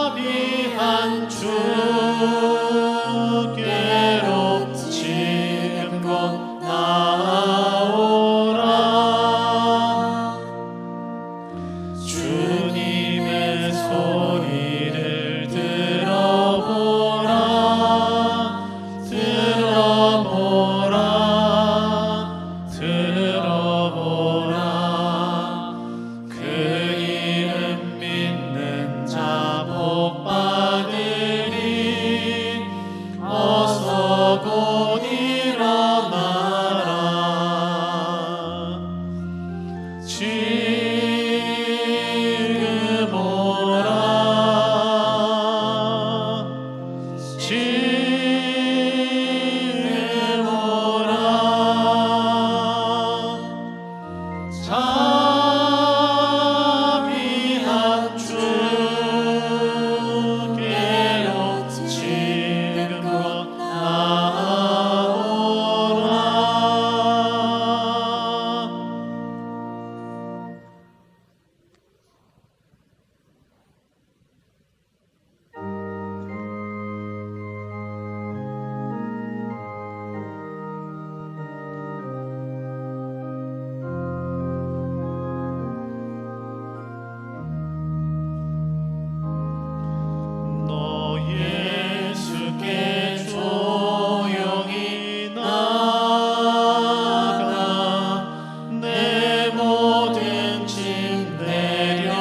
자비한 주께로 지금껏 나아오라. 주님의 소리를 들어보라. 그 이름 믿는 자 복 받으리. 어서 곧 일어나라. 지금 오라. 지금 오라. 자비한 주께로 지금껏 나아오라. 너 예수께 조용히 나아가 내 모든 짐 내려놓고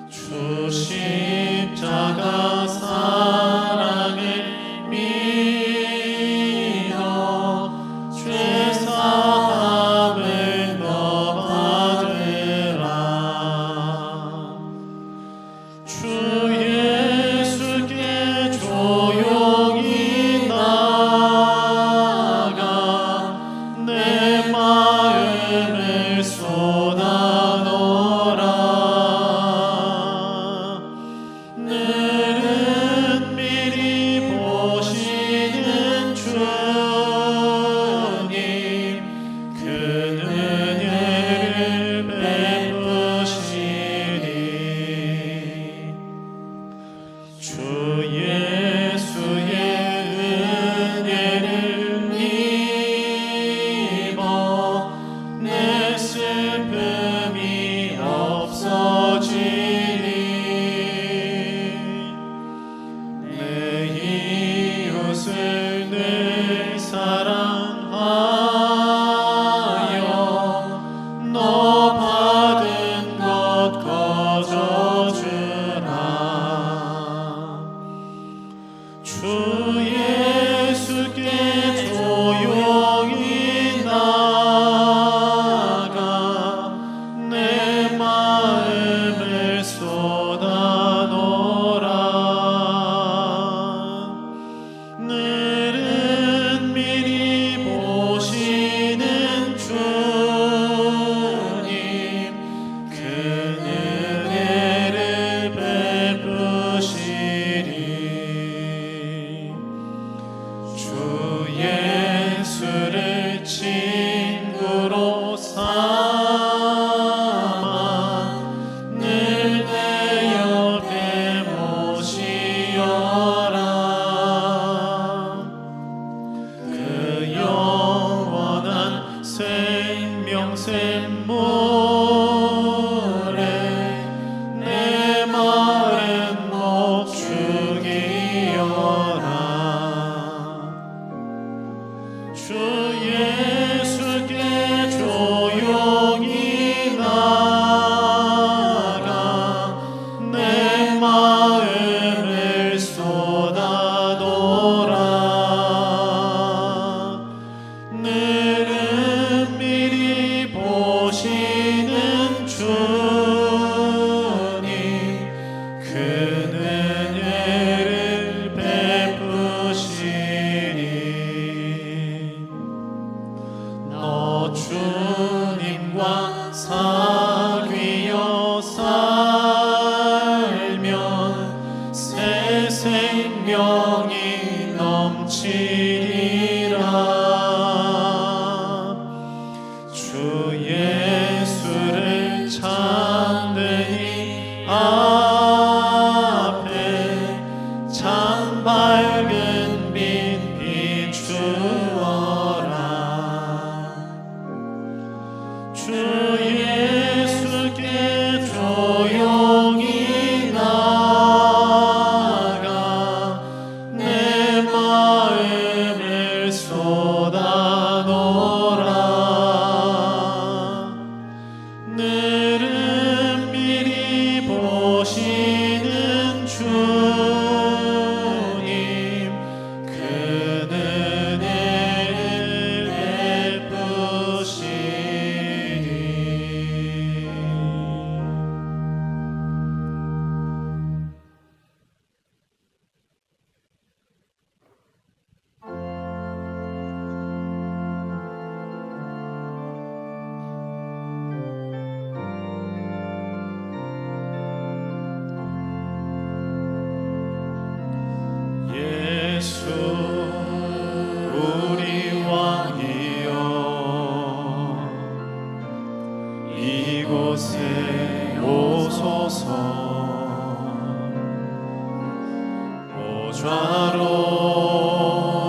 주 십자가 사랑을 믿어 죄 사함을 너 받으라. 주 예수께 조용히 나아가 내 마음을 쏟아놓으라. 늘은 미리 보시는 주님 그 은혜를 베푸시리. 주 예수의 은혜를 입어 내 슬픔이 없어지리. 내 이웃을 늘 사랑하여 너 받은 것 거저주라. 주 예수께 조용히 나아가 내 마음을 쏟아놓으라. 늘은 미리 보시는 주님 그 은혜를 베푸시리. 주 예수를 친구로 삼아 늘 내 옆에 모시어라. 그 영원한 생명 샘물에 내 마른 목 죽이어라. 주 예수께 조용히 나아가 내 마음을 쏟아놓으라. 늘은 미리 보시는 주님 그 은혜를 베푸시리. 너 주님과 사귀어 살면 새 생명이 넘치리라. 주 찬들이 앞에 참 밝은 빛 비추어라. 주 예수께 조용히 나가 내 마음을 쏟아놓으라. 늘은 미리 보시는 주님 그 은혜를 베푸시리. 예수 우리 왕이여 이곳에 오소서. 보좌로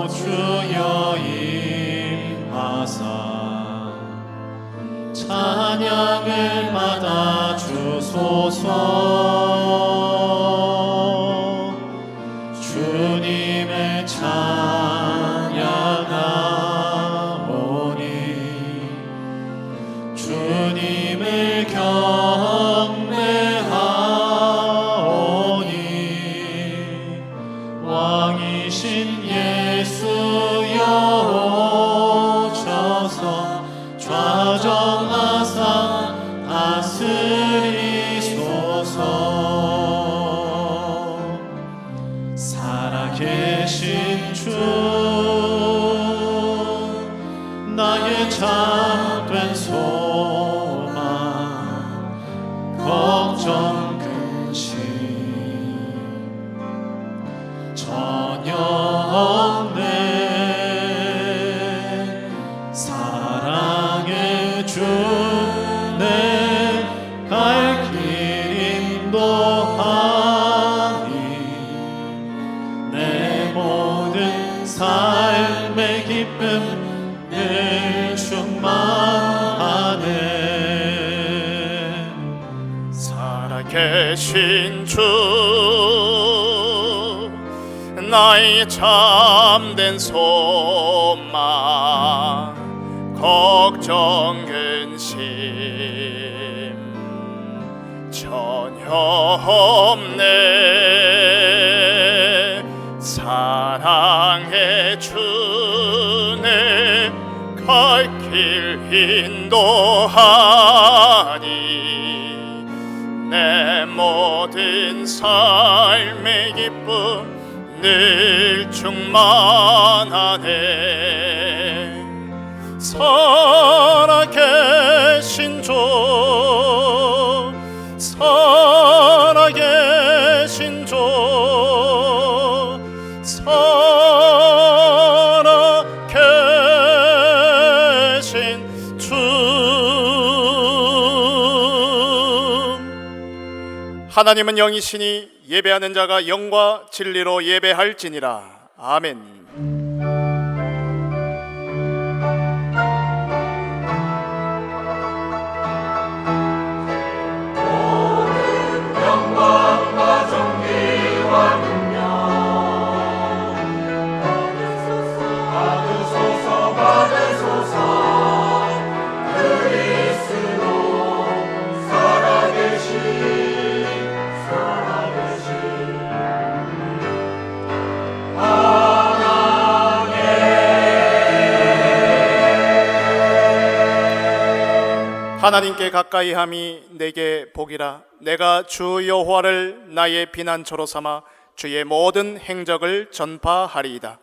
주여 임하사 찬양을 받아 주소서. 주님을 찬양하오니 주님을 경배하오니 왕이신 예수여 오셔서 좌정하사 다스리소서. 살아계신 주 나의 참된 소망 걱정 근심 전혀 없네. 사랑의 주 내 갈 길 인도하니 내 모든 삶의 기쁨 늘 충만하네. 살아계신 주 나의 참된 소망 걱정 근심 전혀 없네. 사랑의 주내 갈 길 인도하니 내 모든 삶의 기쁨 늘 충만하네. 살아계신 주 살아계신 주 살아계신 주. 하나님은 영이시니 예배하는 자가 영과 진리로 예배할지니라. 아멘. 하나님께 가까이함이 내게 복이라. 내가 주 여호와를 나의 피난처로 삼아 주의 모든 행적을 전파하리이다.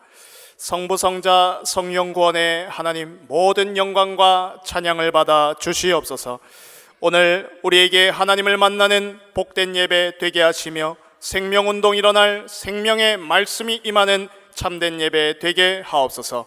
성부 성자 성령 구원의 하나님, 모든 영광과 찬양을 받아 주시옵소서. 오늘 우리에게 하나님을 만나는 복된 예배 되게 하시며 생명운동 일어날 생명의 말씀이 임하는 참된 예배 되게 하옵소서.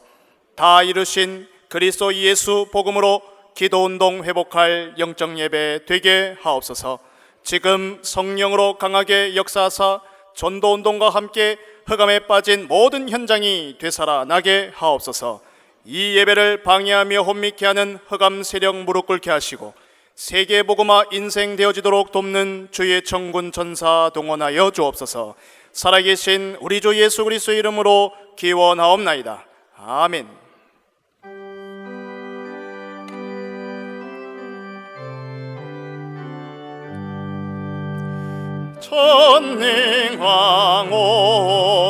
다 이루신 그리스도 예수 복음으로 기도운동 회복할 영적 예배 되게 하옵소서. 지금 성령으로 강하게 역사하사 전도운동과 함께 흑암에 빠진 모든 현장이 되살아나게 하옵소서. 이 예배를 방해하며 혼미케 하는 흑암 세력 무릎 꿇게 하시고 세계 복음화 인생 되어지도록 돕는 주의 천군 천사 동원하여 주옵소서. 살아계신 우리 주 예수 그리스도의 이름으로 기원하옵나이다. 아멘. 전능왕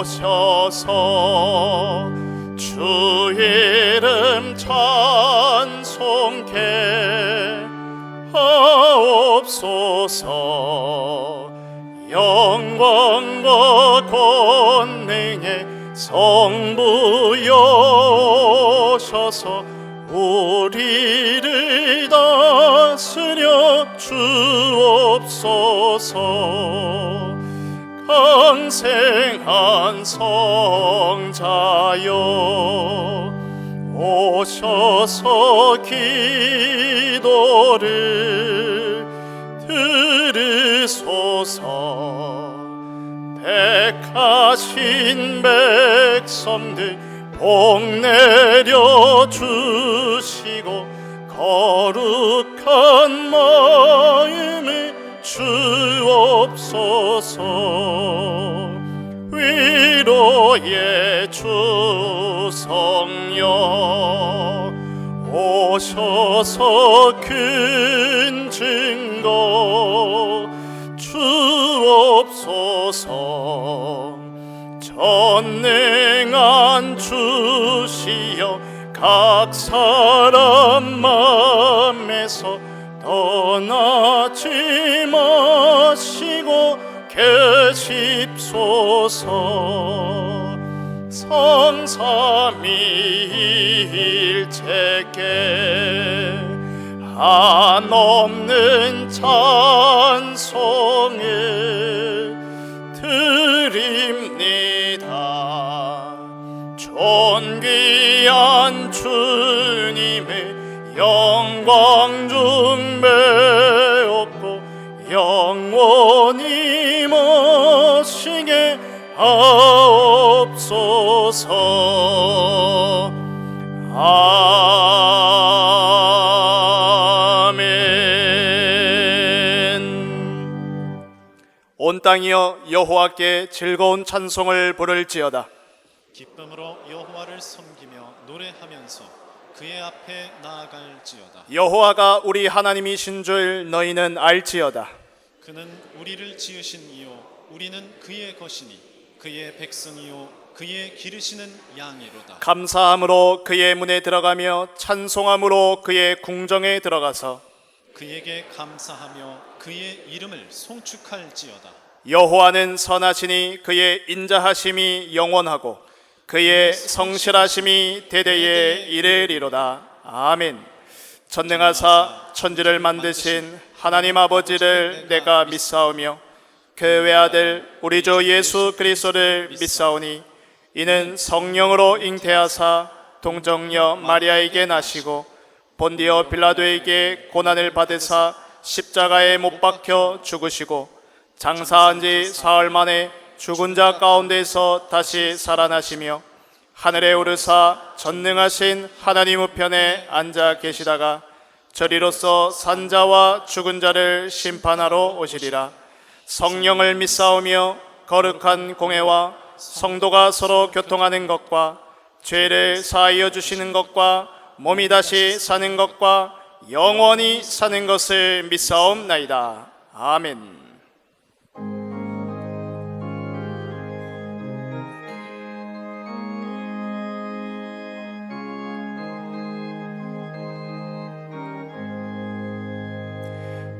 오셔서 주 이름 찬송케 하옵소서. 영광과 권능의 성부여셔서 우리를 다스려 주옵소서. 강생한 성자여 오셔서 기도를 들으소서. 택하신 백성들 복 내려 주시고 거룩한 마음을 주옵소서. 위로의 주 성령 오셔서 큰 증거 주옵소서. 전능한 주시여 각 사람 맘에서 떠나지 마시고 계십소서. 성삼위일체께 한없는 찬송을 드립니다. 존귀한 주님의 영광 중배없고 영원히 모시게 하옵소서. 아멘. 온 땅이여 여호와께 즐거운 찬송을 부를지어다. 기쁨으로 여호와를 섬기며 노래하면서 그의 앞에 나아갈지어다. 여호와가 우리 하나님이신 줄 너희는 알지어다. 그는 우리를 지으신 이요 우리는 그의 것이니 그의 백성이요 그의 기르시는 양이로다. 감사함으로 그의 문에 들어가며 찬송함으로 그의 궁정에 들어가서 그에게 감사하며 그의 이름을 송축할지어다. 여호와는 선하시니 그의 인자하심이 영원하고 그의 성실하심이 대대에 이르리로다. 아멘. 전능하사 천지를 만드신 하나님 아버지를 내가 믿사오며 그 외아들 우리 주 예수 그리스도를 믿사오니 이는 성령으로 잉태하사 동정녀 마리아에게 나시고 본디오 빌라도에게 고난을 받으사 십자가에 못 박혀 죽으시고 장사한 지 사흘 만에 죽은 자 가운데서 다시 살아나시며 하늘에 오르사 전능하신 하나님 우편에 앉아 계시다가 저리로서 산자와 죽은 자를 심판하러 오시리라. 성령을 믿사오며 거룩한 공회와 성도가 서로 교통하는 것과 죄를 사하여 주시는 것과 몸이 다시 사는 것과 영원히 사는 것을 믿사옵나이다. 아멘.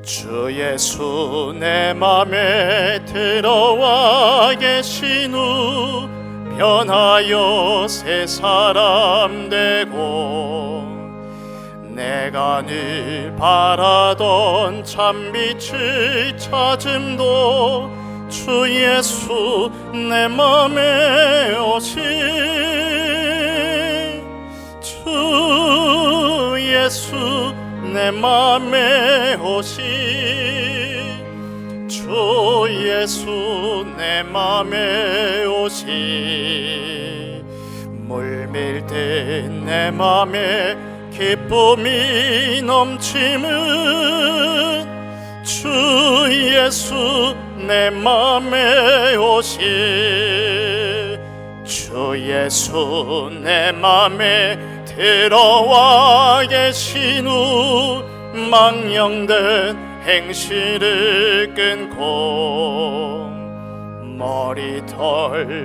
주 예수 내 맘에 들어와 계신 후 변하여 새 사람 되고 내가 늘 바라던 참빛을 찾음도 주 예수 내 맘에 오신 주 예수 내 맘에 오시 주 예수 내 맘에 오시 물밀듯 내 맘에 기쁨이 넘치는 주 예수 내 맘에 오시 주 예수 내 맘에 들어와 계신 후 망령된 행실을 끊고 머리털보다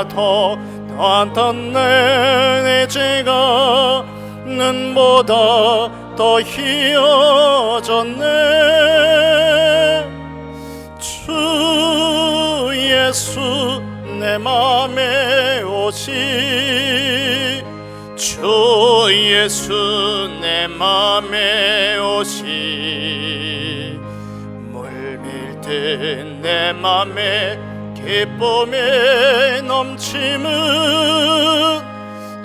더 닿던 내 죄가 눈보다 더 희어졌네 주 예수 내 맘에 오시 주 예수 내 맘에 오시 물밀듯 내 맘에 기쁨에 넘치는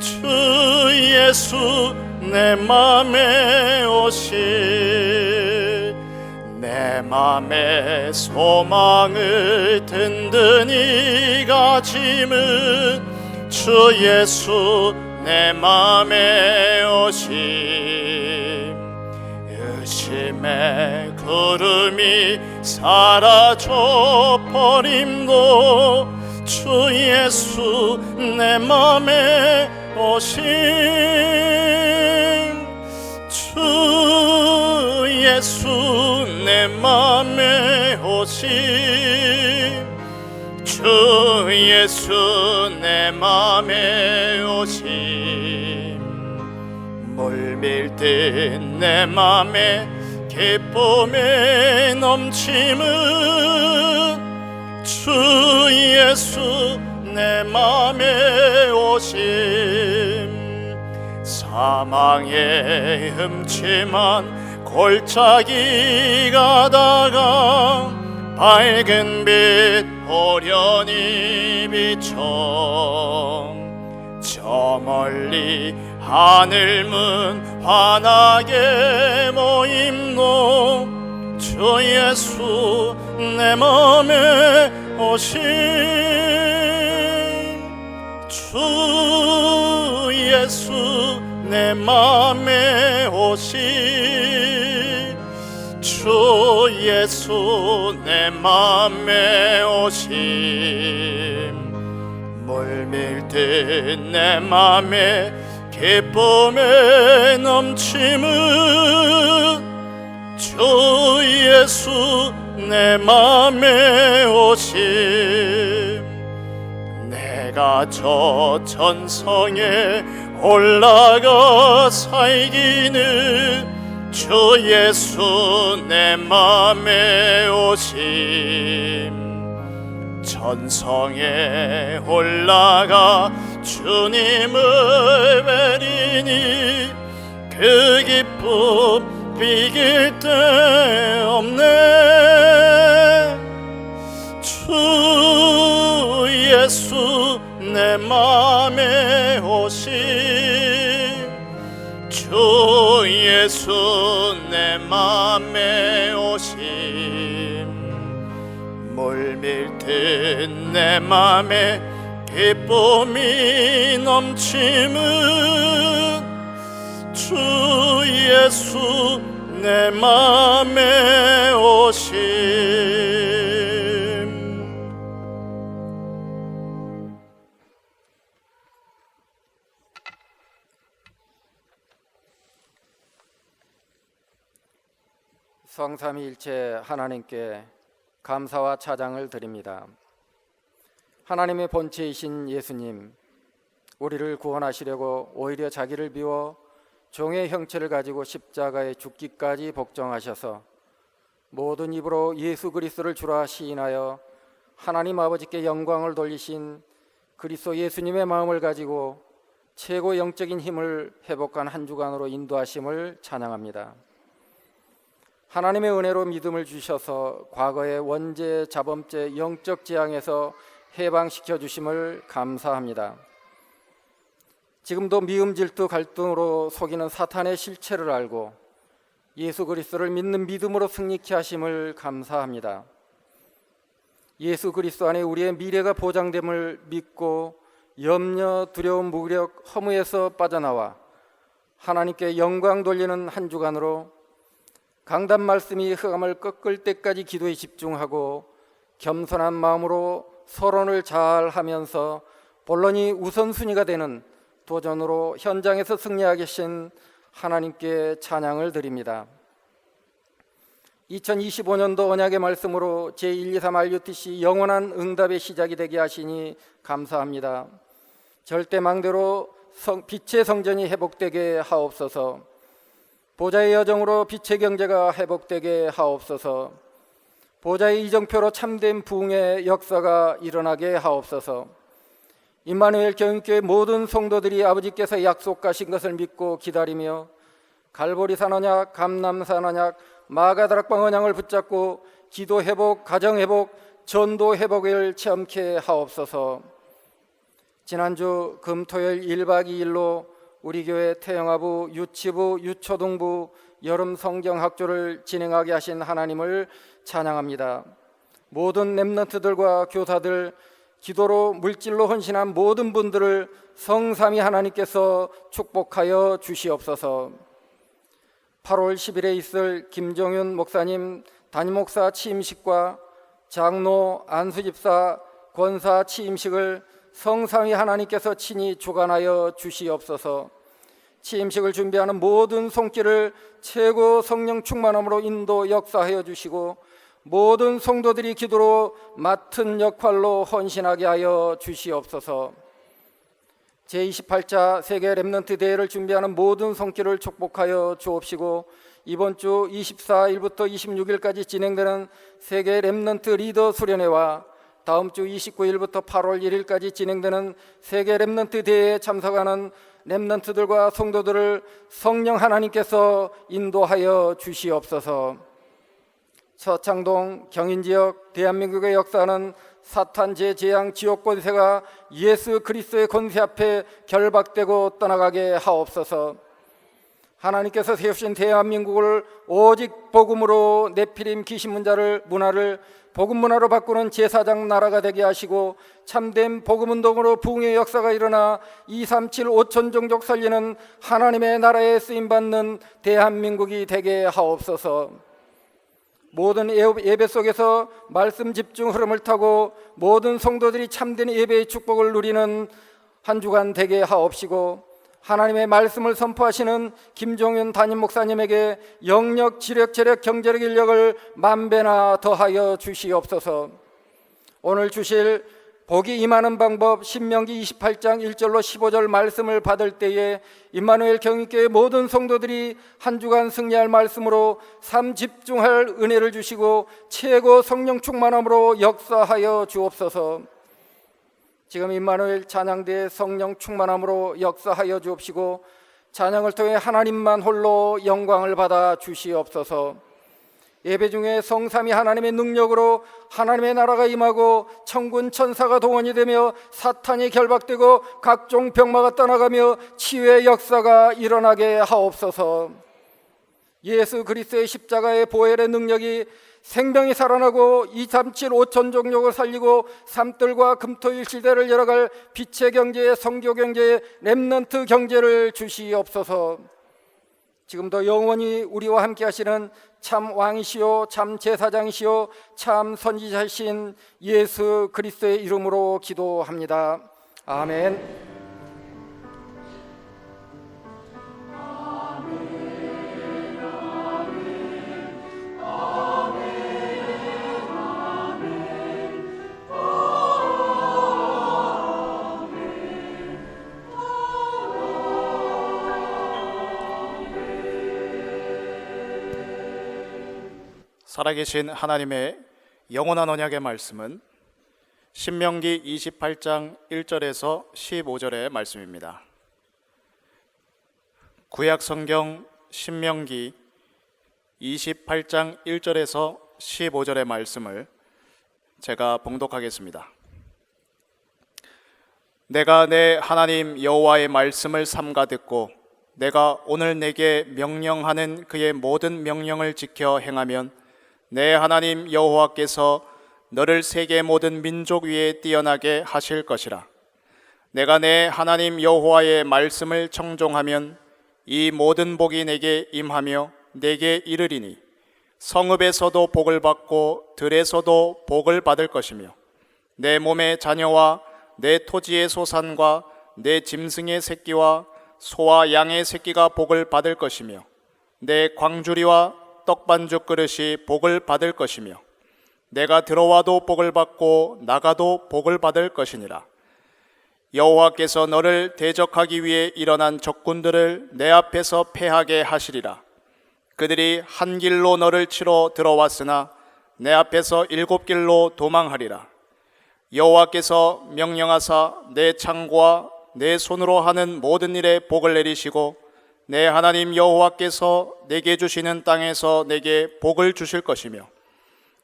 주 예수 내 맘에 오시 내 맘에 소망을 든든히 가짐은 주 예수 내 맘에 오시 의심의 구름이 사라져 버림도 주 예수 내 맘에 오심 주 예수 내 맘에 오심 주 예수 내 맘에 오심 물밀듯 내 맘에 기쁨에 넘침은 주 예수 내 맘에 오심 사망의 흠침한 골짜기 가다가 밝은 빛 호련히 비춰 저 멀리 하늘 문 환하게 모임노 주 예수 내 맘에 오심 주 예수 내 맘에 오심 주 예수 내 맘에 오심 물밀듯 내 맘에 기쁨에 넘침은 주 예수 내 맘에 오심 내가 저 천성에 올라가 살기는 주 예수 내 맘에 오심 천성에 올라가 주님을 뵈리니 그 기쁨 비길 데 없네 주 예수 내 맘에 오심 주 예수 내 맘에 오심 물밀듯 내 맘에 기쁨이 넘침은 주 예수 내 맘에 오심 성삼위일체 하나님께 감사와 찬양을 드립니다. 하나님의 본체이신 예수님, 우리를 구원하시려고 오히려 자기를 비워 종의 형체를 가지고 십자가에 죽기까지 복종하셔서 모든 입으로 예수 그리스도를 주라 시인하여 하나님 아버지께 영광을 돌리신 그리스도 예수님의 마음을 가지고 최고 영적인 힘을 회복한 한 주간으로 인도하심을 찬양합니다. 하나님의 은혜로 믿음을 주셔서 과거의 원죄, 자범죄, 영적 재앙에서 해방시켜 주심을 감사합니다. 지금도 미움, 질투, 갈등으로 속이는 사탄의 실체를 알고 예수 그리스도를 믿는 믿음으로 승리케 하심을 감사합니다. 예수 그리스도 안에 우리의 미래가 보장됨을 믿고 염려, 두려움, 무력, 허무에서 빠져나와 하나님께 영광 돌리는 한 주간으로 강단 말씀이 흑암을 꺾을 때까지 기도에 집중하고 겸손한 마음으로 서론을 잘 하면서 본론이 우선순위가 되는 도전으로 현장에서 승리하게 하신 하나님께 찬양을 드립니다. 2025년도 언약의 말씀으로 제123 RUTC 영원한 응답의 시작이 되게 하시니 감사합니다. 절대망대로 빛의 성전이 회복되게 하옵소서. 보좌의 여정으로 빛의 경제가 회복되게 하옵소서. 보좌의 이정표로 참된 부흥의 역사가 일어나게 하옵소서. 임마누엘 경인교회 모든 성도들이 아버지께서 약속하신 것을 믿고 기다리며 갈보리산 언약, 감남산 언약, 마가다락방 언약을 붙잡고 기도 회복, 가정 회복, 전도 회복을 체험케 하옵소서. 지난주 금토요일 1박 2일로 우리 교회 태영아부, 유치부, 유초등부 여름 성경학교를 진행하게 하신 하나님을 찬양합니다. 모든 렘넌트들과 교사들, 기도로 물질로 헌신한 모든 분들을 성삼위 하나님께서 축복하여 주시옵소서. 8월 10일에 있을 김정윤 목사님 담임목사 취임식과 장로 안수집사 권사 취임식을 성삼위 하나님께서 친히 주관하여 주시옵소서. 취임식을 준비하는 모든 손길을 최고 성령 충만함으로 인도 역사하여 주시고 모든 성도들이 기도로 맡은 역할로 헌신하게 하여 주시옵소서. 제28차 세계 렘넌트 대회를 준비하는 모든 손길을 축복하여 주옵시고 이번 주 24일부터 26일까지 진행되는 세계 렘넌트 리더 수련회와 다음 주 29일부터 8월 1일까지 진행되는 세계 렘넌트 대회에 참석하는 렘넌트들과 성도들을 성령 하나님께서 인도하여 주시옵소서. 서창동 경인지역 대한민국의 역사는 사탄 재앙 지옥 권세가 예수 그리스도의 권세 앞에 결박되고 떠나가게 하옵소서. 하나님께서 세우신 대한민국을 오직 복음으로 네피림 귀신문자를 문화를 복음 문화로 바꾸는 제사장 나라가 되게 하시고 참된 복음 운동으로 부흥의 역사가 일어나 237 5천 종족 살리는 하나님의 나라에 쓰임받는 대한민국이 되게 하옵소서. 모든 예배 속에서 말씀 집중 흐름을 타고 모든 성도들이 참된 예배의 축복을 누리는 한 주간 되게 하옵시고 하나님의 말씀을 선포하시는 김종윤 담임 목사님에게 영력, 지력, 재력, 경제력, 인력을 만배나 더하여 주시옵소서. 오늘 주실 복이 임하는 방법 신명기 28장 1절로 15절 말씀을 받을 때에 임마누엘 경인교회 모든 성도들이 한 주간 승리할 말씀으로 삶 집중할 은혜를 주시고 최고 성령 충만함으로 역사하여 주옵소서. 지금 임마누엘 찬양대의 성령 충만함으로 역사하여 주옵시고 찬양을 통해 하나님만 홀로 영광을 받아 주시옵소서. 예배 중에 성삼위 하나님의 능력으로 하나님의 나라가 임하고 천군 천사가 동원이 되며 사탄이 결박되고 각종 병마가 떠나가며 치유의 역사가 일어나게 하옵소서. 예수 그리스도의 십자가의 보혈의 능력이 생명이 살아나고 237 5천 종족을 살리고 삼들과 금토일 시대를 열어갈 빛의 경제, 성교 경제, 렘넌트 경제를 주시옵소서. 지금도 영원히 우리와 함께 하시는 참 왕이시오 참 제사장이시오 참 선지자이신 예수 그리스도의 이름으로 기도합니다. 아멘. 살아계신 하나님의 영원한 언약의 말씀은 신명기 28장 1절에서 15절의 말씀입니다. 구약 성경 신명기 28장 1절에서 15절의 말씀을 제가 봉독하겠습니다. 내가 내 하나님 여호와의 말씀을 삼가 듣고 내가 오늘 내게 명령하는 그의 모든 명령을 지켜 행하면 내 하나님 여호와께서 너를 세계 모든 민족 위에 뛰어나게 하실 것이라. 내가 내 하나님 여호와의 말씀을 청종하면 이 모든 복이 내게 임하며 내게 이르리니 성읍에서도 복을 받고 들에서도 복을 받을 것이며 내 몸의 자녀와 내 토지의 소산과 내 짐승의 새끼와 소와 양의 새끼가 복을 받을 것이며 내 광주리와 떡반죽 그릇이 복을 받을 것이며 내가 들어와도 복을 받고 나가도 복을 받을 것이니라. 여호와께서 너를 대적하기 위해 일어난 적군들을 내 앞에서 패하게 하시리라. 그들이 한 길로 너를 치러 들어왔으나 내 앞에서 7길로 도망하리라. 여호와께서 명령하사 내 창고와 내 손으로 하는 모든 일에 복을 내리시고 내 하나님 여호와께서 내게 주시는 땅에서 내게 복을 주실 것이며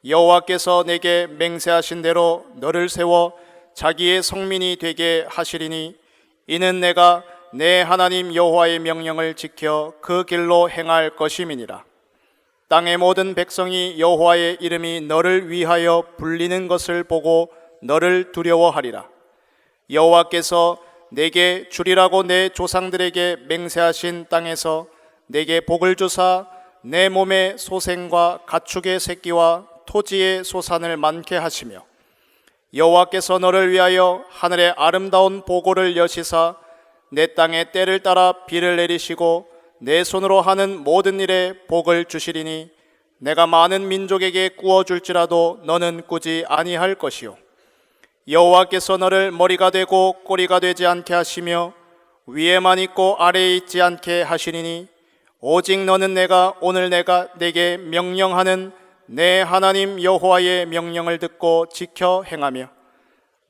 여호와께서 내게 맹세하신 대로 너를 세워 자기의 성민이 되게 하시리니 이는 내가 내 하나님 여호와의 명령을 지켜 그 길로 행할 것임이니라. 땅의 모든 백성이 여호와의 이름이 너를 위하여 불리는 것을 보고 너를 두려워하리라. 여호와께서 내게 주리라고 내 조상들에게 맹세하신 땅에서 내게 복을 주사 내 몸의 소생과 가축의 새끼와 토지의 소산을 많게 하시며 여호와께서 너를 위하여 하늘의 아름다운 보고를 여시사 내 땅에 때를 따라 비를 내리시고 내 손으로 하는 모든 일에 복을 주시리니 내가 많은 민족에게 꾸어줄지라도 너는 꾸지 아니할 것이요 여호와께서 너를 머리가 되고 꼬리가 되지 않게 하시며 위에만 있고 아래에 있지 않게 하시리니 오직 너는 오늘 내가 내게 명령하는 내 하나님 여호와의 명령을 듣고 지켜 행하며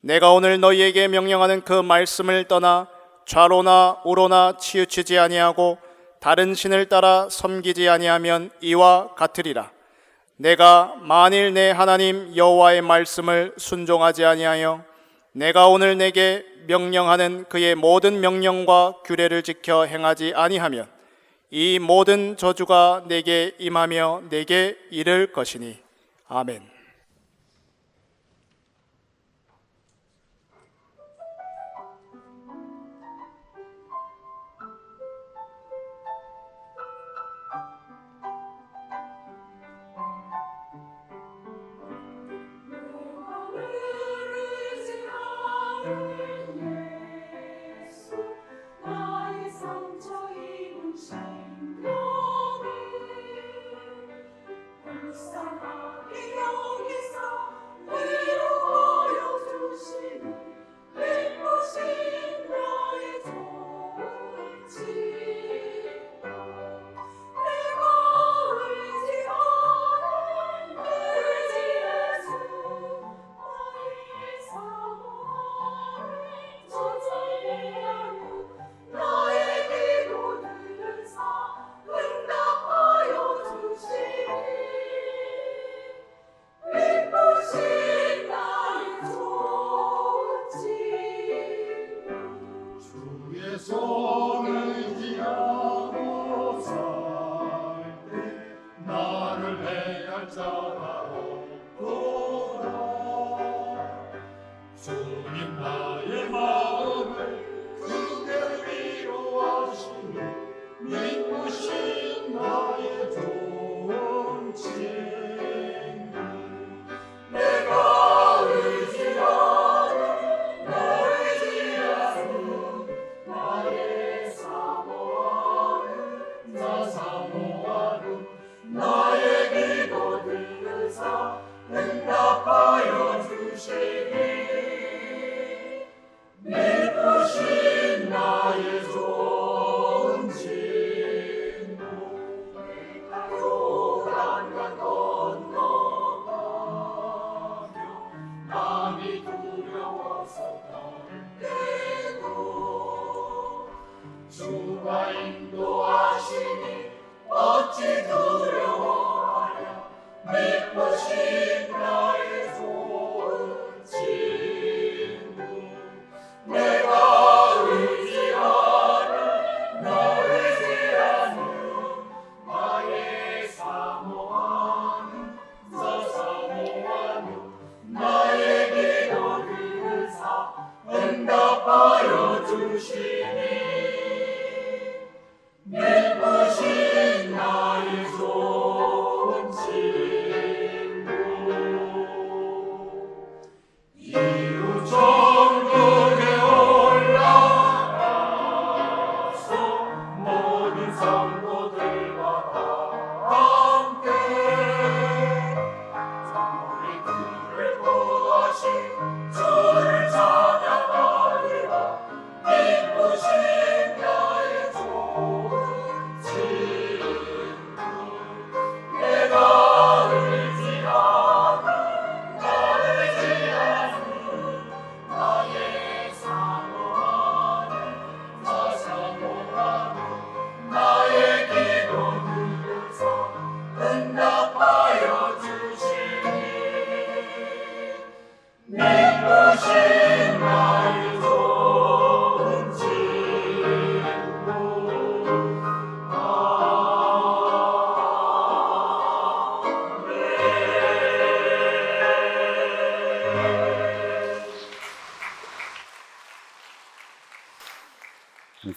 내가 오늘 너희에게 명령하는 그 말씀을 떠나 좌로나 우로나 치우치지 아니하고 다른 신을 따라 섬기지 아니하면 이와 같으리라. 내가 만일 내 하나님 여호와의 말씀을 순종하지 아니하여 내가 오늘 내게 명령하는 그의 모든 명령과 규례를 지켜 행하지 아니하면 이 모든 저주가 내게 임하며 내게 이를 것이니. 아멘. 내가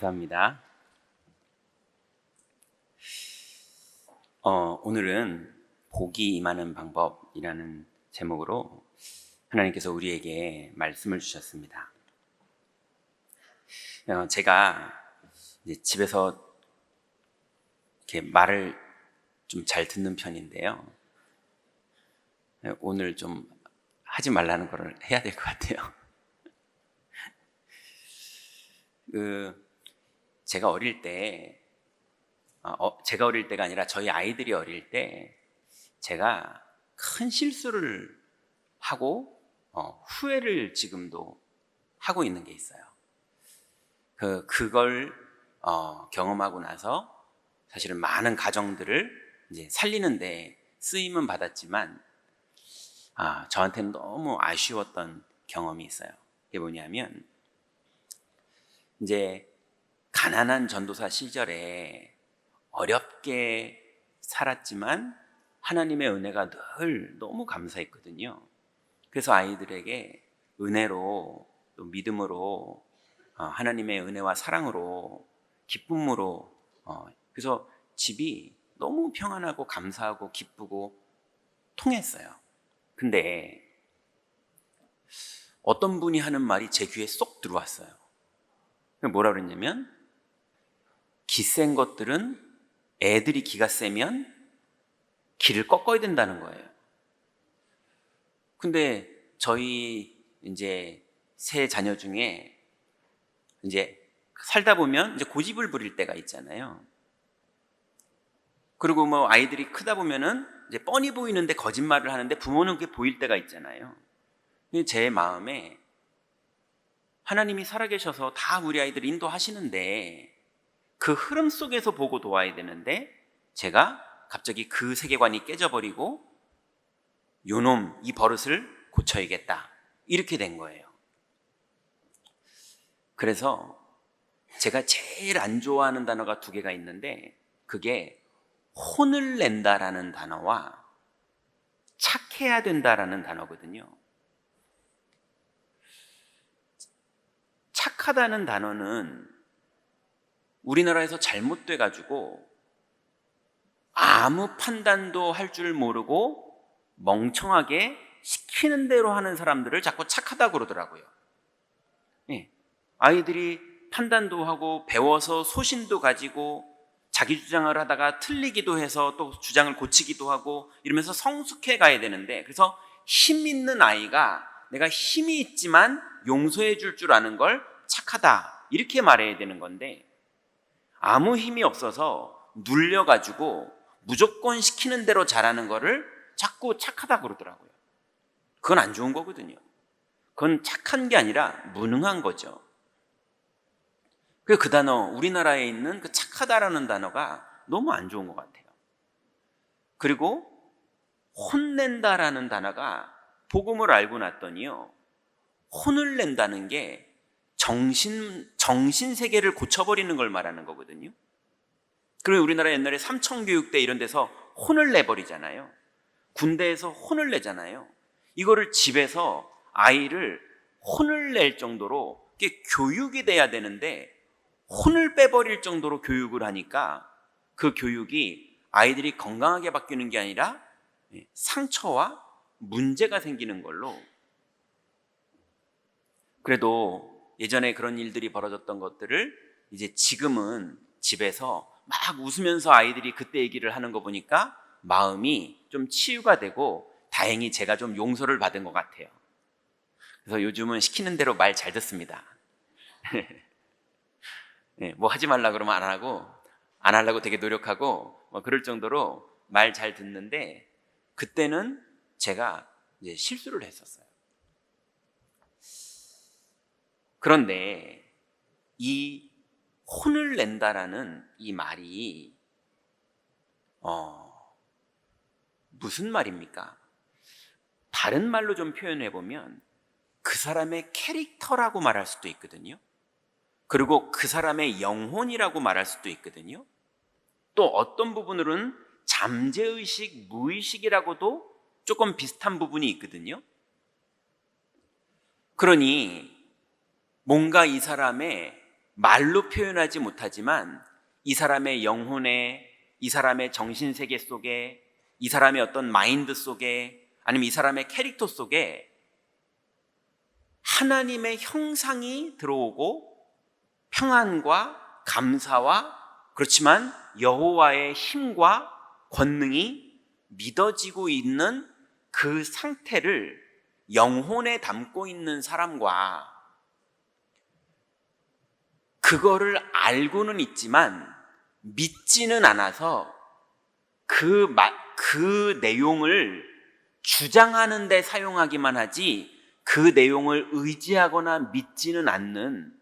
감사합니다. 오늘은 복이 임하는 방법이라는 제목으로 하나님께서 우리에게 말씀을 주셨습니다. 제가 이제 집에서 이렇게 말을 좀 잘 듣는 편인데요. 오늘 좀 하지 말라는 거를 해야 될 것 같아요. 제가 어릴 때가 아니라 저희 아이들이 어릴 때 제가 큰 실수를 하고 후회를 지금도 하고 있는 게 있어요. 그걸 경험하고 나서 사실은 많은 가정들을 이제 살리는데 쓰임은 받았지만 저한테는 너무 아쉬웠던 경험이 있어요. 그게 뭐냐면 이제 가난한 전도사 시절에 어렵게 살았지만 하나님의 은혜가 늘 너무 감사했거든요. 그래서 아이들에게 은혜로 또 믿음으로 하나님의 은혜와 사랑으로 기쁨으로 그래서 집이 너무 평안하고 감사하고 기쁘고 통했어요. 근데 어떤 분이 하는 말이 제 귀에 쏙 들어왔어요. 뭐라 그랬냐면 기센 것들은 애들이 기가 세면 길을 꺾어야 된다는 거예요. 근데 저희 이제 세 자녀 중에 이제 살다 보면 이제 고집을 부릴 때가 있잖아요. 그리고 뭐 아이들이 크다 보면은 이제 뻔히 보이는데 거짓말을 하는데 부모는 그게 보일 때가 있잖아요. 제 마음에 하나님이 살아계셔서 다 우리 아이들 인도하시는데 그 흐름 속에서 보고 도와야 되는데 제가 갑자기 그 세계관이 깨져버리고 요놈 이 버릇을 고쳐야겠다 이렇게 된 거예요. 그래서 제가 제일 안 좋아하는 단어가 두 개가 있는데 그게 혼을 낸다라는 단어와 착해야 된다라는 단어거든요. 착하다는 단어는 우리나라에서 잘못돼 가지고 아무 판단도 할 줄 모르고 멍청하게 시키는 대로 하는 사람들을 자꾸 착하다고 그러더라고요. 네. 아이들이 판단도 하고 배워서 소신도 가지고 자기 주장을 하다가 틀리기도 해서 또 주장을 고치기도 하고 이러면서 성숙해 가야 되는데 그래서 힘 있는 아이가 내가 힘이 있지만 용서해 줄 줄 아는 걸 착하다 이렇게 말해야 되는 건데 아무 힘이 없어서 눌려가지고 무조건 시키는 대로 잘하는 거를 자꾸 착하다 그러더라고요. 그건 안 좋은 거거든요. 그건 착한 게 아니라 무능한 거죠. 그 단어, 우리나라에 있는 그 착하다라는 단어가 너무 안 좋은 것 같아요. 그리고 혼낸다라는 단어가 복음을 알고 났더니요, 혼을 낸다는 게 정신 세계를 고쳐버리는 걸 말하는 거거든요. 그리고 우리나라 옛날에 삼청교육대 이런 데서 혼을 내버리잖아요. 군대에서 혼을 내잖아요. 이거를 집에서 아이를 혼을 낼 정도로 이게 교육이 돼야 되는데 혼을 빼버릴 정도로 교육을 하니까 그 교육이 아이들이 건강하게 바뀌는 게 아니라 상처와 문제가 생기는 걸로. 그래도 예전에 그런 일들이 벌어졌던 것들을 이제 지금은 집에서 막 웃으면서 아이들이 그때 얘기를 하는 거 보니까 마음이 좀 치유가 되고 다행히 제가 좀 용서를 받은 것 같아요. 그래서 요즘은 시키는 대로 말 잘 듣습니다. 네, 뭐 하지 말라 그러면 안 하고 안 하려고 되게 노력하고 뭐 그럴 정도로 말 잘 듣는데 그때는 제가 이제 실수를 했었어요. 그런데 이 혼을 낸다라는 이 말이 무슨 말입니까? 다른 말로 좀 표현해 보면 그 사람의 캐릭터라고 말할 수도 있거든요. 그리고 그 사람의 영혼이라고 말할 수도 있거든요. 또 어떤 부분으로는 잠재의식, 무의식이라고도 조금 비슷한 부분이 있거든요. 그러니 뭔가 이 사람의 말로 표현하지 못하지만 이 사람의 영혼에, 이 사람의 정신세계 속에, 이 사람의 어떤 마인드 속에, 아니면 이 사람의 캐릭터 속에 하나님의 형상이 들어오고 평안과 감사와, 그렇지만 여호와의 힘과 권능이 믿어지고 있는 그 상태를 영혼에 담고 있는 사람과, 그거를 알고는 있지만 믿지는 않아서 그 내용을 주장하는 데 사용하기만 하지 그 내용을 의지하거나 믿지는 않는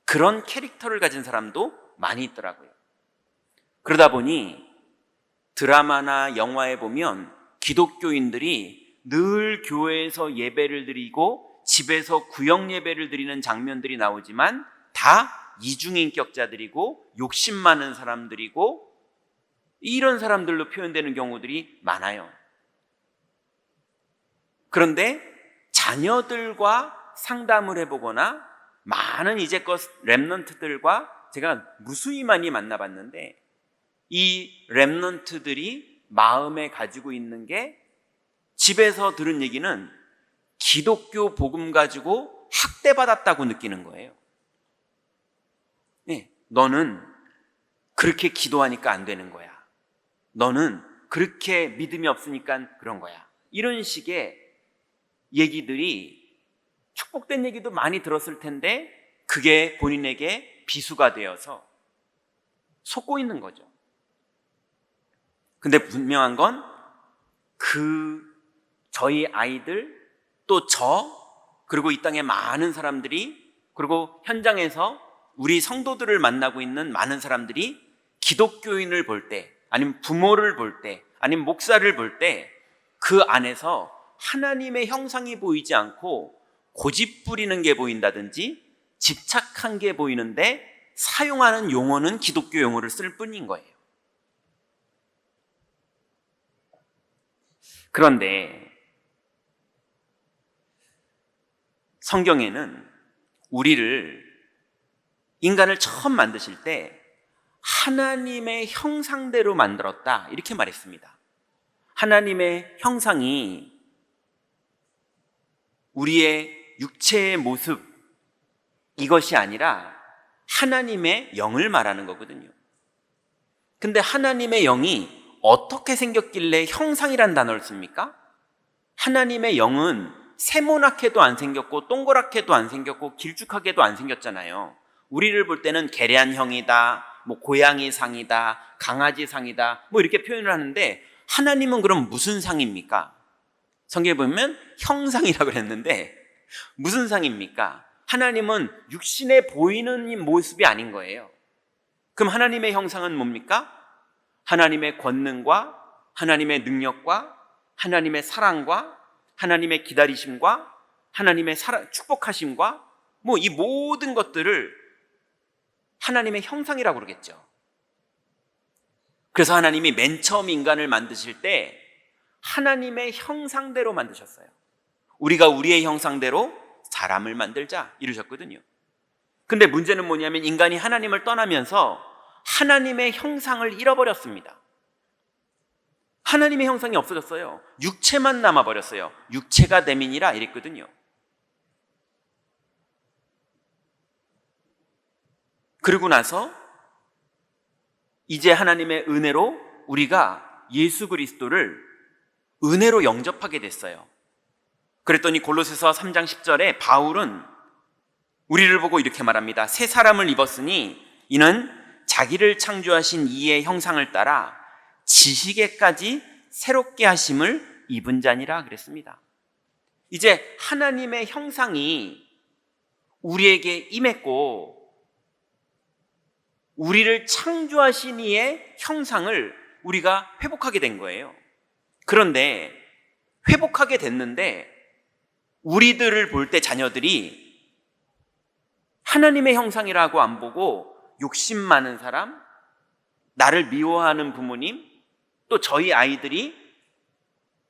그런 캐릭터를 가진 사람도 많이 있더라고요. 그러다 보니 드라마나 영화에 보면 기독교인들이 늘 교회에서 예배를 드리고 집에서 구역 예배를 드리는 장면들이 나오지만 다 이중인격자들이고 욕심 많은 사람들이고 이런 사람들로 표현되는 경우들이 많아요. 그런데 자녀들과 상담을 해보거나 많은 이제껏 렘넌트들과 제가 무수히 많이 만나봤는데, 이 렘넌트들이 마음에 가지고 있는 게, 집에서 들은 얘기는 기독교 복음 가지고 학대받았다고 느끼는 거예요. 네, 너는 그렇게 기도하니까 안 되는 거야. 너는 그렇게 믿음이 없으니까 그런 거야. 이런 식의 얘기들이, 축복된 얘기도 많이 들었을 텐데 그게 본인에게 비수가 되어서 속고 있는 거죠. 근데 분명한 건 저희 아이들, 또 그리고 이 땅에 많은 사람들이, 그리고 현장에서 우리 성도들을 만나고 있는 많은 사람들이 기독교인을 볼 때, 아니면 부모를 볼 때, 아니면 목사를 볼 때 그 안에서 하나님의 형상이 보이지 않고 고집 부리는 게 보인다든지 집착한 게 보이는데 사용하는 용어는 기독교 용어를 쓸 뿐인 거예요. 그런데 성경에는 인간을 처음 만드실 때 하나님의 형상대로 만들었다, 이렇게 말했습니다. 하나님의 형상이 우리의 육체의 모습, 이것이 아니라 하나님의 영을 말하는 거거든요. 근데 하나님의 영이 어떻게 생겼길래 형상이란 단어를 씁니까? 하나님의 영은 세모나게도 안 생겼고 동그랗게도 안 생겼고 길쭉하게도 안 생겼잖아요. 우리를 볼 때는 계란형이다, 고양이 상이다, 강아지 상이다, 이렇게 표현을 하는데, 하나님은 그럼 무슨 상입니까? 성경에 보면 형상이라고 그랬는데 무슨 상입니까? 하나님은 육신에 보이는 이 모습이 아닌 거예요. 그럼 하나님의 형상은 뭡니까? 하나님의 권능과 하나님의 능력과 하나님의 사랑과 하나님의 기다리심과 하나님의 축복하심과 이 모든 것들을 하나님의 형상이라고 그러겠죠. 그래서 하나님이 맨 처음 인간을 만드실 때 하나님의 형상대로 만드셨어요. 우리가 우리의 형상대로 사람을 만들자 이러셨거든요. 근데 문제는 뭐냐면 인간이 하나님을 떠나면서 하나님의 형상을 잃어버렸습니다. 하나님의 형상이 없어졌어요. 육체만 남아버렸어요. 육체가 내민이라 이랬거든요. 그러고 나서 이제 하나님의 은혜로 우리가 예수 그리스도를 은혜로 영접하게 됐어요. 그랬더니 골로새서 3장 10절에 바울은 우리를 보고 이렇게 말합니다. 새 사람을 입었으니 이는 자기를 창조하신 이의 형상을 따라 지식에까지 새롭게 하심을 입은 자니라 그랬습니다. 이제 하나님의 형상이 우리에게 임했고 우리를 창조하신 이의 형상을 우리가 회복하게 된 거예요. 그런데 회복하게 됐는데 우리들을 볼 때 자녀들이 하나님의 형상이라고 안 보고 욕심 많은 사람, 나를 미워하는 부모님, 또 저희 아이들이,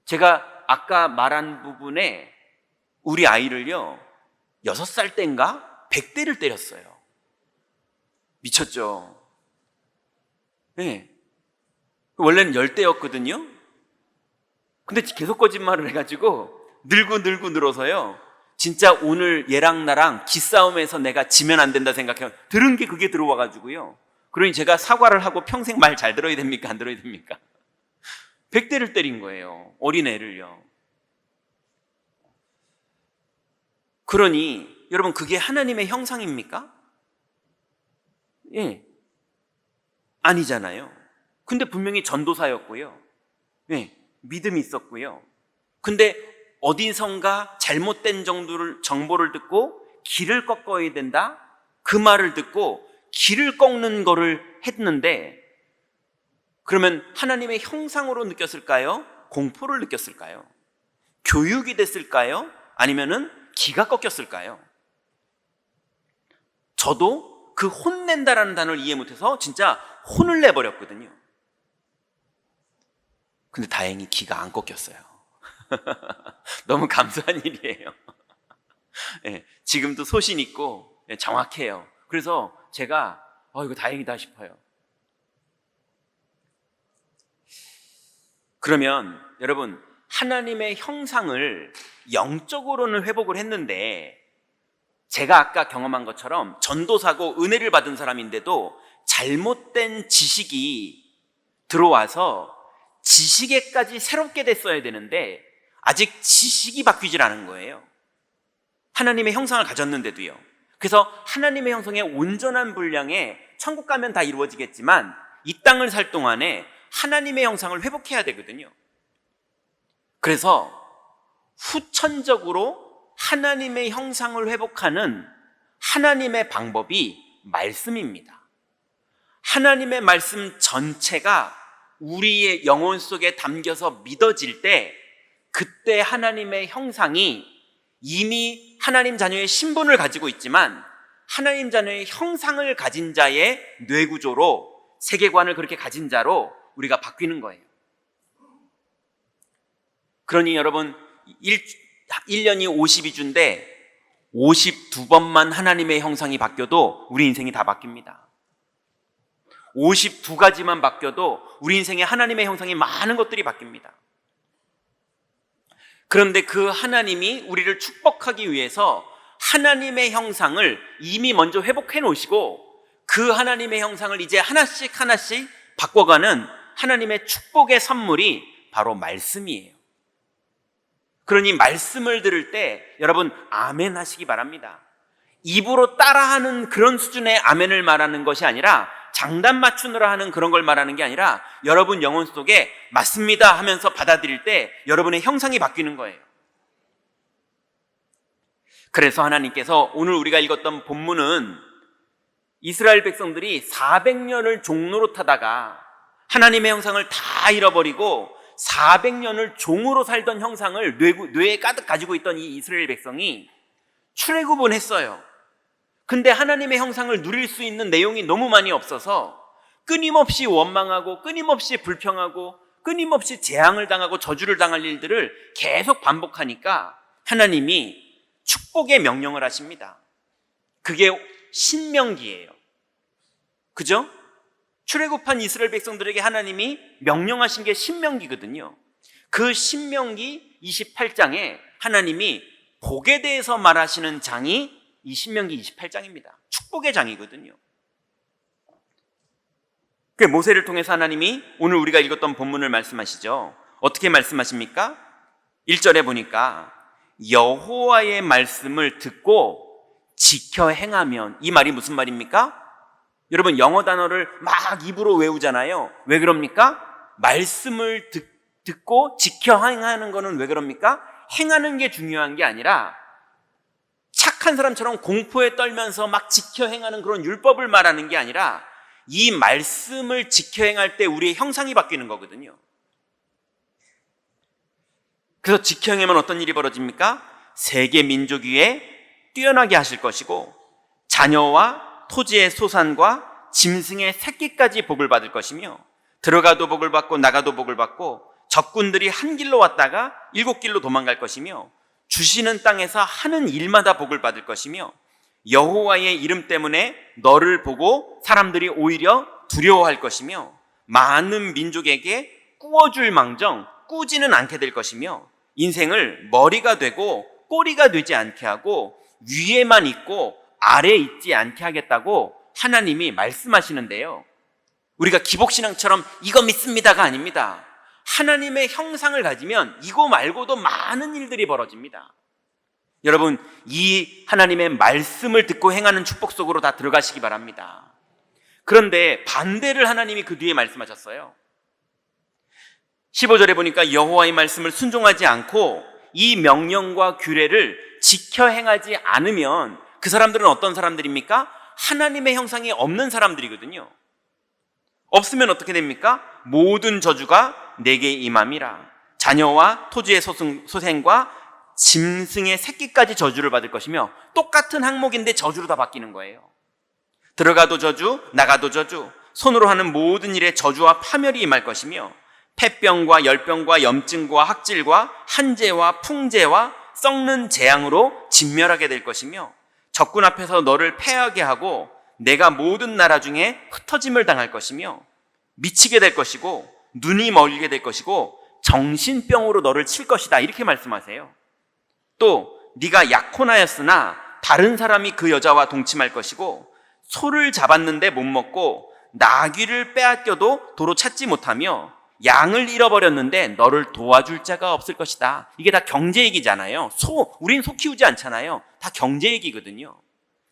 제가 아까 말한 부분에 우리 아이를요 6살 때인가 100대를 때렸어요. 미쳤죠. 네. 원래는 10대였거든요. 근데 계속 거짓말을 해가지고 늘고 늘어서요. 진짜 오늘 얘랑 나랑 기싸움에서 내가 지면 안 된다 생각해요. 들은 게 그게 들어와가지고요. 그러니 제가 사과를 하고 평생 말 잘 들어야 됩니까? 안 들어야 됩니까? 100대를 때린 거예요. 어린애를요. 그러니 여러분, 그게 하나님의 형상입니까? 예. 아니잖아요. 근데 분명히 전도사였고요. 예. 믿음이 있었고요. 근데 어디선가 잘못된 정보를 듣고 길을 꺾어야 된다? 그 말을 듣고 길을 꺾는 거를 했는데, 그러면 하나님의 형상으로 느꼈을까요? 공포를 느꼈을까요? 교육이 됐을까요? 아니면은 기가 꺾였을까요? 저도 그 혼낸다라는 단어를 이해 못해서 진짜 혼을 내버렸거든요. 근데 다행히 기가 안 꺾였어요. 너무 감사한 일이에요. 네, 지금도 소신 있고 정확해요. 그래서 제가 이거 다행이다 싶어요. 그러면 여러분, 하나님의 형상을 영적으로는 회복을 했는데, 제가 아까 경험한 것처럼 전도사고 은혜를 받은 사람인데도 잘못된 지식이 들어와서 지식에까지 새롭게 됐어야 되는데 아직 지식이 바뀌질 않은 거예요. 하나님의 형상을 가졌는데도요. 그래서 하나님의 형상의 온전한 분량에 천국 가면 다 이루어지겠지만 이 땅을 살 동안에 하나님의 형상을 회복해야 되거든요. 그래서 후천적으로 하나님의 형상을 회복하는 하나님의 방법이 말씀입니다. 하나님의 말씀 전체가 우리의 영혼 속에 담겨서 믿어질 때, 그때 하나님의 형상이 이미 하나님 자녀의 신분을 가지고 있지만 하나님 자녀의 형상을 가진 자의 뇌구조로, 세계관을 그렇게 가진 자로 우리가 바뀌는 거예요. 그러니 여러분, 1년이 52주인데 52번만 하나님의 형상이 바뀌어도 우리 인생이 다 바뀝니다. 52가지만 바뀌어도 우리 인생에 하나님의 형상이 많은 것들이 바뀝니다. 그런데 그 하나님이 우리를 축복하기 위해서 하나님의 형상을 이미 먼저 회복해 놓으시고, 그 하나님의 형상을 이제 하나씩 바꿔가는 하나님의 축복의 선물이 바로 말씀이에요. 그러니 말씀을 들을 때 여러분 아멘 하시기 바랍니다. 입으로 따라하는 그런 수준의 아멘을 말하는 것이 아니라, 장단 맞추느라 하는 그런 걸 말하는 게 아니라, 여러분 영혼 속에 맞습니다 하면서 받아들일 때 여러분의 형상이 바뀌는 거예요. 그래서 하나님께서 오늘 우리가 읽었던 본문은 이스라엘 백성들이 400년을 종노릇하다가 하나님의 형상을 다 잃어버리고 400년을 종으로 살던 형상을 뇌에 가득 가지고 있던 이 이스라엘 백성이 출애굽은 했어요. 근데 하나님의 형상을 누릴 수 있는 내용이 너무 많이 없어서 끊임없이 원망하고 끊임없이 불평하고 끊임없이 재앙을 당하고 저주를 당할 일들을 계속 반복하니까 하나님이 축복의 명령을 하십니다. 그게 신명기예요. 그죠? 출애굽한 이스라엘 백성들에게 하나님이 명령하신 게 신명기거든요. 그 신명기 28장에 하나님이 복에 대해서 말하시는 장이 이 신명기 28장입니다. 축복의 장이거든요. 그 모세를 통해서 하나님이 오늘 우리가 읽었던 본문을 말씀하시죠. 어떻게 말씀하십니까? 1절에 보니까 여호와의 말씀을 듣고 지켜 행하면, 이 말이 무슨 말입니까? 여러분 영어 단어를 막 입으로 외우잖아요. 왜 그럽니까? 말씀을 듣고 지켜 행하는 거는 왜 그럽니까? 행하는 게 중요한 게 아니라 착한 사람처럼 공포에 떨면서 막 지켜 행하는 그런 율법을 말하는 게 아니라, 이 말씀을 지켜 행할 때 우리의 형상이 바뀌는 거거든요. 그래서 지켜 행하면 어떤 일이 벌어집니까? 세계 민족 위에 뛰어나게 하실 것이고, 자녀와 토지의 소산과 짐승의 새끼까지 복을 받을 것이며, 들어가도 복을 받고 나가도 복을 받고, 적군들이 한 길로 왔다가 7길로 도망갈 것이며, 주시는 땅에서 하는 일마다 복을 받을 것이며, 여호와의 이름 때문에 너를 보고 사람들이 오히려 두려워할 것이며 많은 민족에게 꾸어줄 망정 꾸지는 않게 될 것이며 인생을 머리가 되고 꼬리가 되지 않게 하고 위에만 있고 아래에 있지 않게 하겠다고 하나님이 말씀하시는데요. 우리가 기복신앙처럼 이거 믿습니다가 아닙니다. 하나님의 형상을 가지면 이거 말고도 많은 일들이 벌어집니다. 여러분, 이 하나님의 말씀을 듣고 행하는 축복 속으로 다 들어가시기 바랍니다. 그런데 반대를 하나님이 그 뒤에 말씀하셨어요. 15절에 보니까 여호와의 말씀을 순종하지 않고 이 명령과 규례를 지켜 행하지 않으면 그 사람들은 어떤 사람들입니까? 하나님의 형상이 없는 사람들이거든요. 없으면 어떻게 됩니까? 모든 저주가 내게 임함이라. 자녀와 토지의 소생과 짐승의 새끼까지 저주를 받을 것이며 똑같은 항목인데 저주로 다 바뀌는 거예요. 들어가도 저주, 나가도 저주, 손으로 하는 모든 일에 저주와 파멸이 임할 것이며 폐병과 열병과 염증과 학질과 한재와 풍재와 썩는 재앙으로 진멸하게 될 것이며 적군 앞에서 너를 패하게 하고 내가 모든 나라 중에 흩어짐을 당할 것이며 미치게 될 것이고 눈이 멀게 될 것이고 정신병으로 너를 칠 것이다, 이렇게 말씀하세요. 또 네가 약혼하였으나 다른 사람이 그 여자와 동침할 것이고 소를 잡았는데 못 먹고 나귀를 빼앗겨도 도로 찾지 못하며 양을 잃어버렸는데 너를 도와줄 자가 없을 것이다. 이게 다 경제 얘기잖아요. 우린 소 키우지 않잖아요. 다 경제 얘기거든요.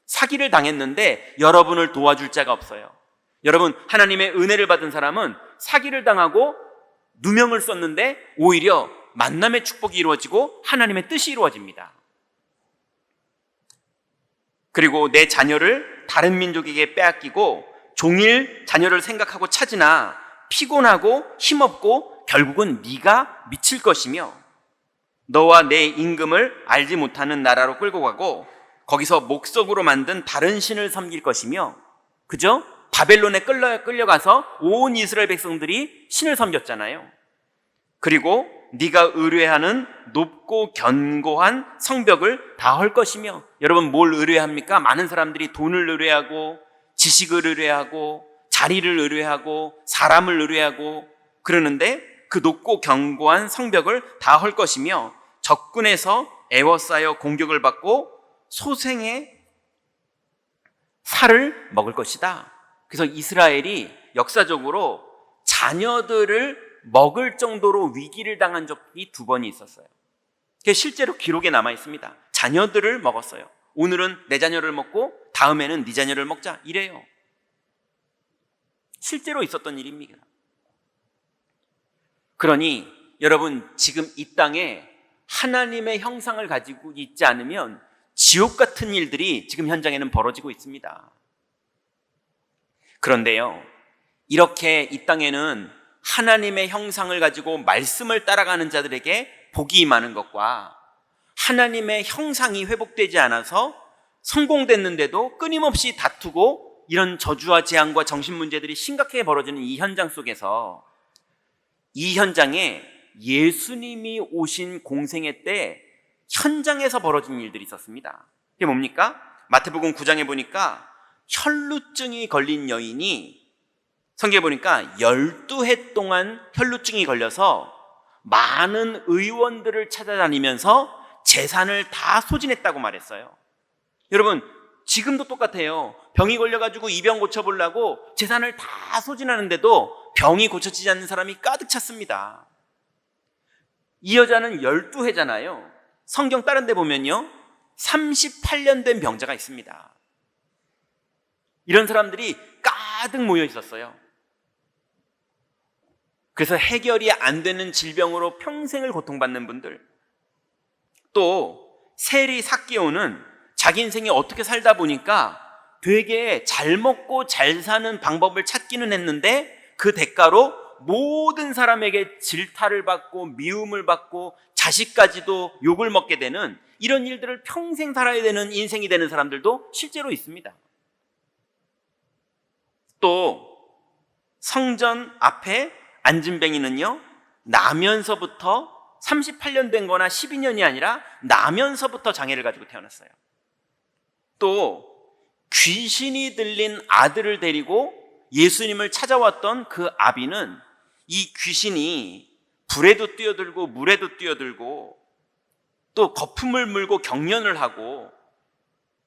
사기를 당했는데 여러분을 도와줄 자가 없어요. 여러분, 하나님의 은혜를 받은 사람은 사기를 당하고 누명을 썼는데 오히려 만남의 축복이 이루어지고 하나님의 뜻이 이루어집니다. 그리고 내 자녀를 다른 민족에게 빼앗기고 종일 자녀를 생각하고 찾으나 피곤하고 힘없고 결국은 네가 미칠 것이며 너와 내 임금을 알지 못하는 나라로 끌고 가고 거기서 목석으로 만든 다른 신을 섬길 것이며, 그죠? 바벨론에 끌려가서 온 이스라엘 백성들이 신을 섬겼잖아요. 그리고 네가 의뢰하는 높고 견고한 성벽을 다 헐 것이며, 여러분 뭘 의뢰합니까? 많은 사람들이 돈을 의뢰하고 지식을 의뢰하고 자리를 의뢰하고 사람을 의뢰하고 그러는데 그 높고 견고한 성벽을 다 헐 것이며 적군에서 애워싸여 공격을 받고 소생의 살을 먹을 것이다. 그래서 이스라엘이 역사적으로 자녀들을 먹을 정도로 위기를 당한 적이 2번이 있었어요. 그게 실제로 기록에 남아 있습니다. 자녀들을 먹었어요. 오늘은 내 자녀를 먹고 다음에는 네 자녀를 먹자, 이래요. 실제로 있었던 일입니다. 그러니 여러분, 지금 이 땅에 하나님의 형상을 가지고 있지 않으면 지옥 같은 일들이 지금 현장에는 벌어지고 있습니다. 그런데요, 이렇게 이 땅에는 하나님의 형상을 가지고 말씀을 따라가는 자들에게 복이 임하는 것과 하나님의 형상이 회복되지 않아서 성공됐는데도 끊임없이 다투고 이런 저주와 재앙과 정신 문제들이 심각하게 벌어지는 이 현장 속에서, 이 현장에 예수님이 오신 공생애 때 현장에서 벌어진 일들이 있었습니다. 그게 뭡니까? 마태복음 9장에 보니까 혈루증이 걸린 여인이, 성경에 보니까 12해 동안 혈루증이 걸려서 많은 의원들을 찾아다니면서 재산을 다 소진했다고 말했어요. 여러분, 지금도 똑같아요. 병이 걸려가지고 이 병 고쳐보려고 재산을 다 소진하는데도 병이 고쳐지지 않는 사람이 가득 찼습니다. 이 여자는 12해잖아요. 성경 다른 데 보면요, 38년 된 병자가 있습니다. 이런 사람들이 가득 모여 있었어요. 그래서 해결이 안 되는 질병으로 평생을 고통받는 분들, 또 세리 삭개오는 자기 인생이 어떻게 살다 보니까 되게 잘 먹고 잘 사는 방법을 찾기는 했는데 그 대가로 모든 사람에게 질타를 받고 미움을 받고 자식까지도 욕을 먹게 되는 이런 일들을 평생 살아야 되는 인생이 되는 사람들도 실제로 있습니다. 또 성전 앞에 앉은 뱅이는요, 나면서부터 38년 된 거나 12년이 아니라 나면서부터 장애를 가지고 태어났어요. 또 귀신이 들린 아들을 데리고 예수님을 찾아왔던 그 아비는 이 귀신이 불에도 뛰어들고 물에도 뛰어들고 또 거품을 물고 경련을 하고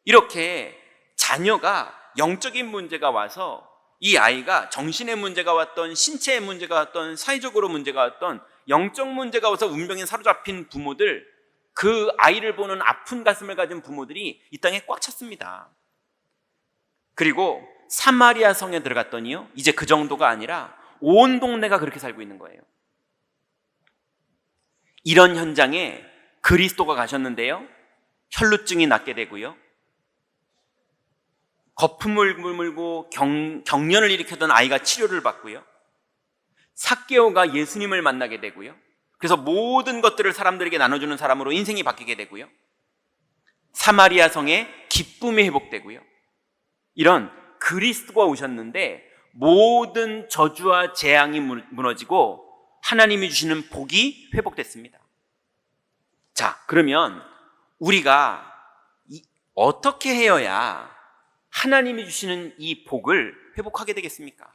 이렇게 자녀가 영적인 문제가 와서 이 아이가 정신의 문제가 왔던 신체의 문제가 왔던 사회적으로 문제가 왔던 영적 문제가 와서 운명에 사로잡힌 부모들, 그 아이를 보는 아픈 가슴을 가진 부모들이 이 땅에 꽉 찼습니다. 그리고 사마리아 성에 들어갔더니요, 이제 그 정도가 아니라 온 동네가 그렇게 살고 있는 거예요. 이런 현장에 그리스도가 가셨는데요, 혈루증이 낫게 되고요, 거품을 물고 경련을 일으켰던 아이가 치료를 받고요, 삭개오가 예수님을 만나게 되고요, 그래서 모든 것들을 사람들에게 나눠주는 사람으로 인생이 바뀌게 되고요, 사마리아 성에 기쁨이 회복되고요, 이런 그리스도가 오셨는데 모든 저주와 재앙이 무너지고 하나님이 주시는 복이 회복됐습니다. 자, 그러면 우리가 어떻게 해야 하나님이 주시는 이 복을 회복하게 되겠습니까?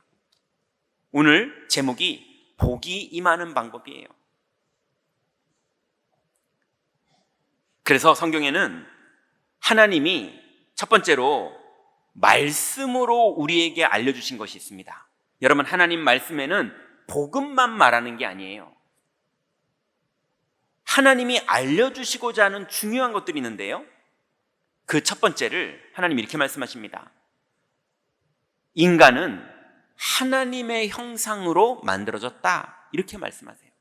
오늘 제목이 복이 임하는 방법이에요. 그래서 성경에는 하나님이 첫 번째로 말씀으로 우리에게 알려주신 것이 있습니다. 여러분, 하나님 말씀에는 복음만 말하는 게 아니에요. 하나님이 알려주시고자 하는 중요한 것들이 있는데요, 그 첫 번째를 하나님이 이렇게 말씀하십니다. 인간은 하나님의 형상으로 만들어졌다, 이렇게 말씀하세요.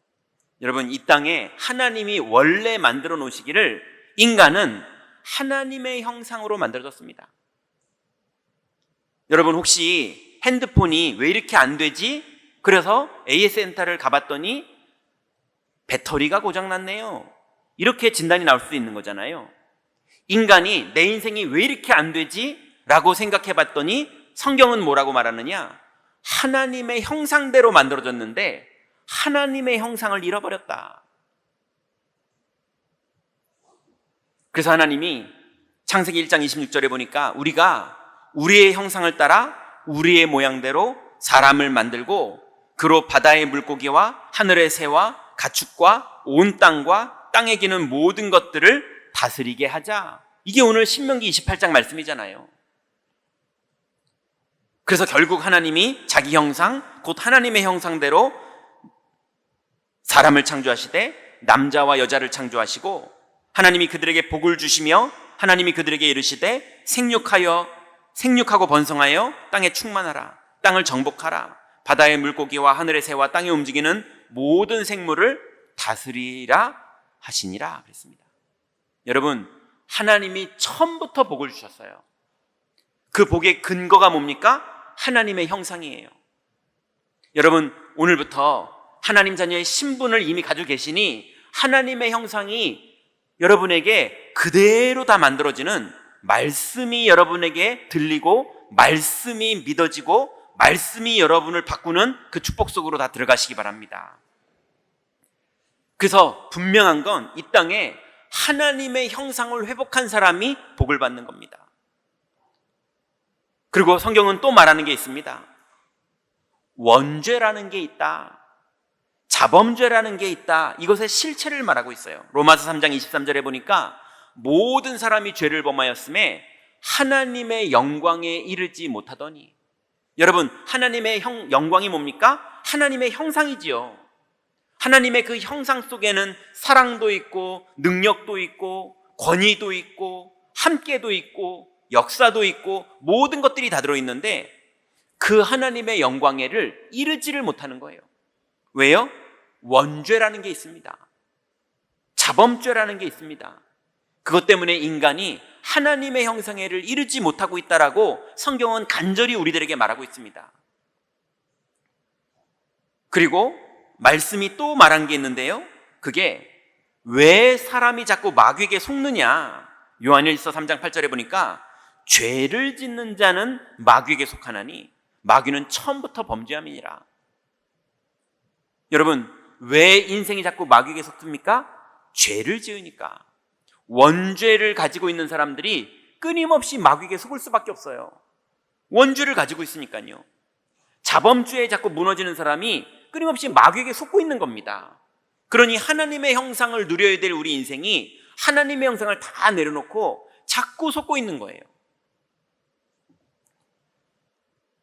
여러분, 이 땅에 하나님이 원래 만들어 놓으시기를 인간은 하나님의 형상으로 만들어졌습니다. 여러분, 혹시 핸드폰이 왜 이렇게 안 되지? 그래서 AS 센터를 가봤더니 배터리가 고장났네요, 이렇게 진단이 나올 수 있는 거잖아요. 인간이 내 인생이 왜 이렇게 안 되지? 라고 생각해 봤더니 성경은 뭐라고 말하느냐? 하나님의 형상대로 만들어졌는데 하나님의 형상을 잃어버렸다. 그래서 하나님이 창세기 1장 26절에 보니까 우리가 우리의 형상을 따라 우리의 모양대로 사람을 만들고 그로 바다의 물고기와 하늘의 새와 가축과 온 땅과 땅에 기는 모든 것들을 다스리게 하자. 이게 오늘 신명기 28장 말씀이잖아요. 그래서 결국 하나님이 자기 형상, 곧 하나님의 형상대로 사람을 창조하시되 남자와 여자를 창조하시고 하나님이 그들에게 복을 주시며 하나님이 그들에게 이르시되 생육하고 번성하여 땅에 충만하라, 땅을 정복하라, 바다의 물고기와 하늘의 새와 땅에 움직이는 모든 생물을 다스리라 하시니라 그랬습니다. 여러분, 하나님이 처음부터 복을 주셨어요. 그 복의 근거가 뭡니까? 하나님의 형상이에요. 여러분, 오늘부터 하나님 자녀의 신분을 이미 가지고 계시니 하나님의 형상이 여러분에게 그대로 다 만들어지는, 말씀이 여러분에게 들리고 말씀이 믿어지고 말씀이 여러분을 바꾸는 그 축복 속으로 다 들어가시기 바랍니다. 그래서 분명한 건 이 땅에 하나님의 형상을 회복한 사람이 복을 받는 겁니다. 그리고 성경은 또 말하는 게 있습니다. 원죄라는 게 있다, 자범죄라는 게 있다, 이것의 실체를 말하고 있어요. 로마서 3장 23절에 보니까 모든 사람이 죄를 범하였음에 하나님의 영광에 이르지 못하더니. 여러분, 하나님의 영광이 뭡니까? 하나님의 형상이지요. 하나님의 그 형상 속에는 사랑도 있고 능력도 있고 권위도 있고 함께도 있고 역사도 있고 모든 것들이 다 들어있는데 그 하나님의 영광에를 이르지를 못하는 거예요. 왜요? 원죄라는 게 있습니다. 자범죄라는 게 있습니다. 그것 때문에 인간이 하나님의 형상에를 이르지 못하고 있다라고 성경은 간절히 우리들에게 말하고 있습니다. 그리고 말씀이 또 말한 게 있는데요, 그게 왜 사람이 자꾸 마귀에게 속느냐. 요한일서 3장 8절에 보니까 죄를 짓는 자는 마귀에게 속하나니 마귀는 처음부터 범죄함이니라. 여러분, 왜 인생이 자꾸 마귀에게 속습니까? 죄를 지으니까. 원죄를 가지고 있는 사람들이 끊임없이 마귀에게 속을 수밖에 없어요. 원주를 가지고 있으니까요. 자범주에 자꾸 무너지는 사람이 끊임없이 마귀에게 속고 있는 겁니다. 그러니 하나님의 형상을 누려야 될 우리 인생이 하나님의 형상을 다 내려놓고 자꾸 속고 있는 거예요.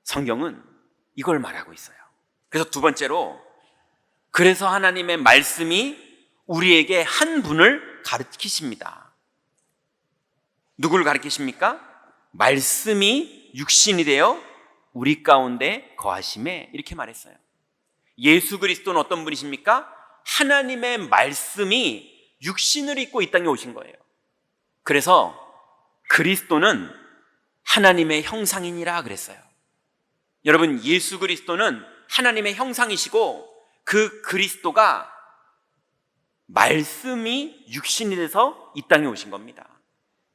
성경은 이걸 말하고 있어요. 그래서 두 번째로, 그래서 하나님의 말씀이 우리에게 한 분을 가르치십니다. 누구를 가르치십니까? 말씀이 육신이 되어 우리 가운데 거하심에, 이렇게 말했어요. 예수 그리스도는 어떤 분이십니까? 하나님의 말씀이 육신을 입고 이 땅에 오신 거예요. 그래서 그리스도는 하나님의 형상이니라 그랬어요. 여러분, 예수 그리스도는 하나님의 형상이시고 그 그리스도가 말씀이 육신이 돼서 이 땅에 오신 겁니다.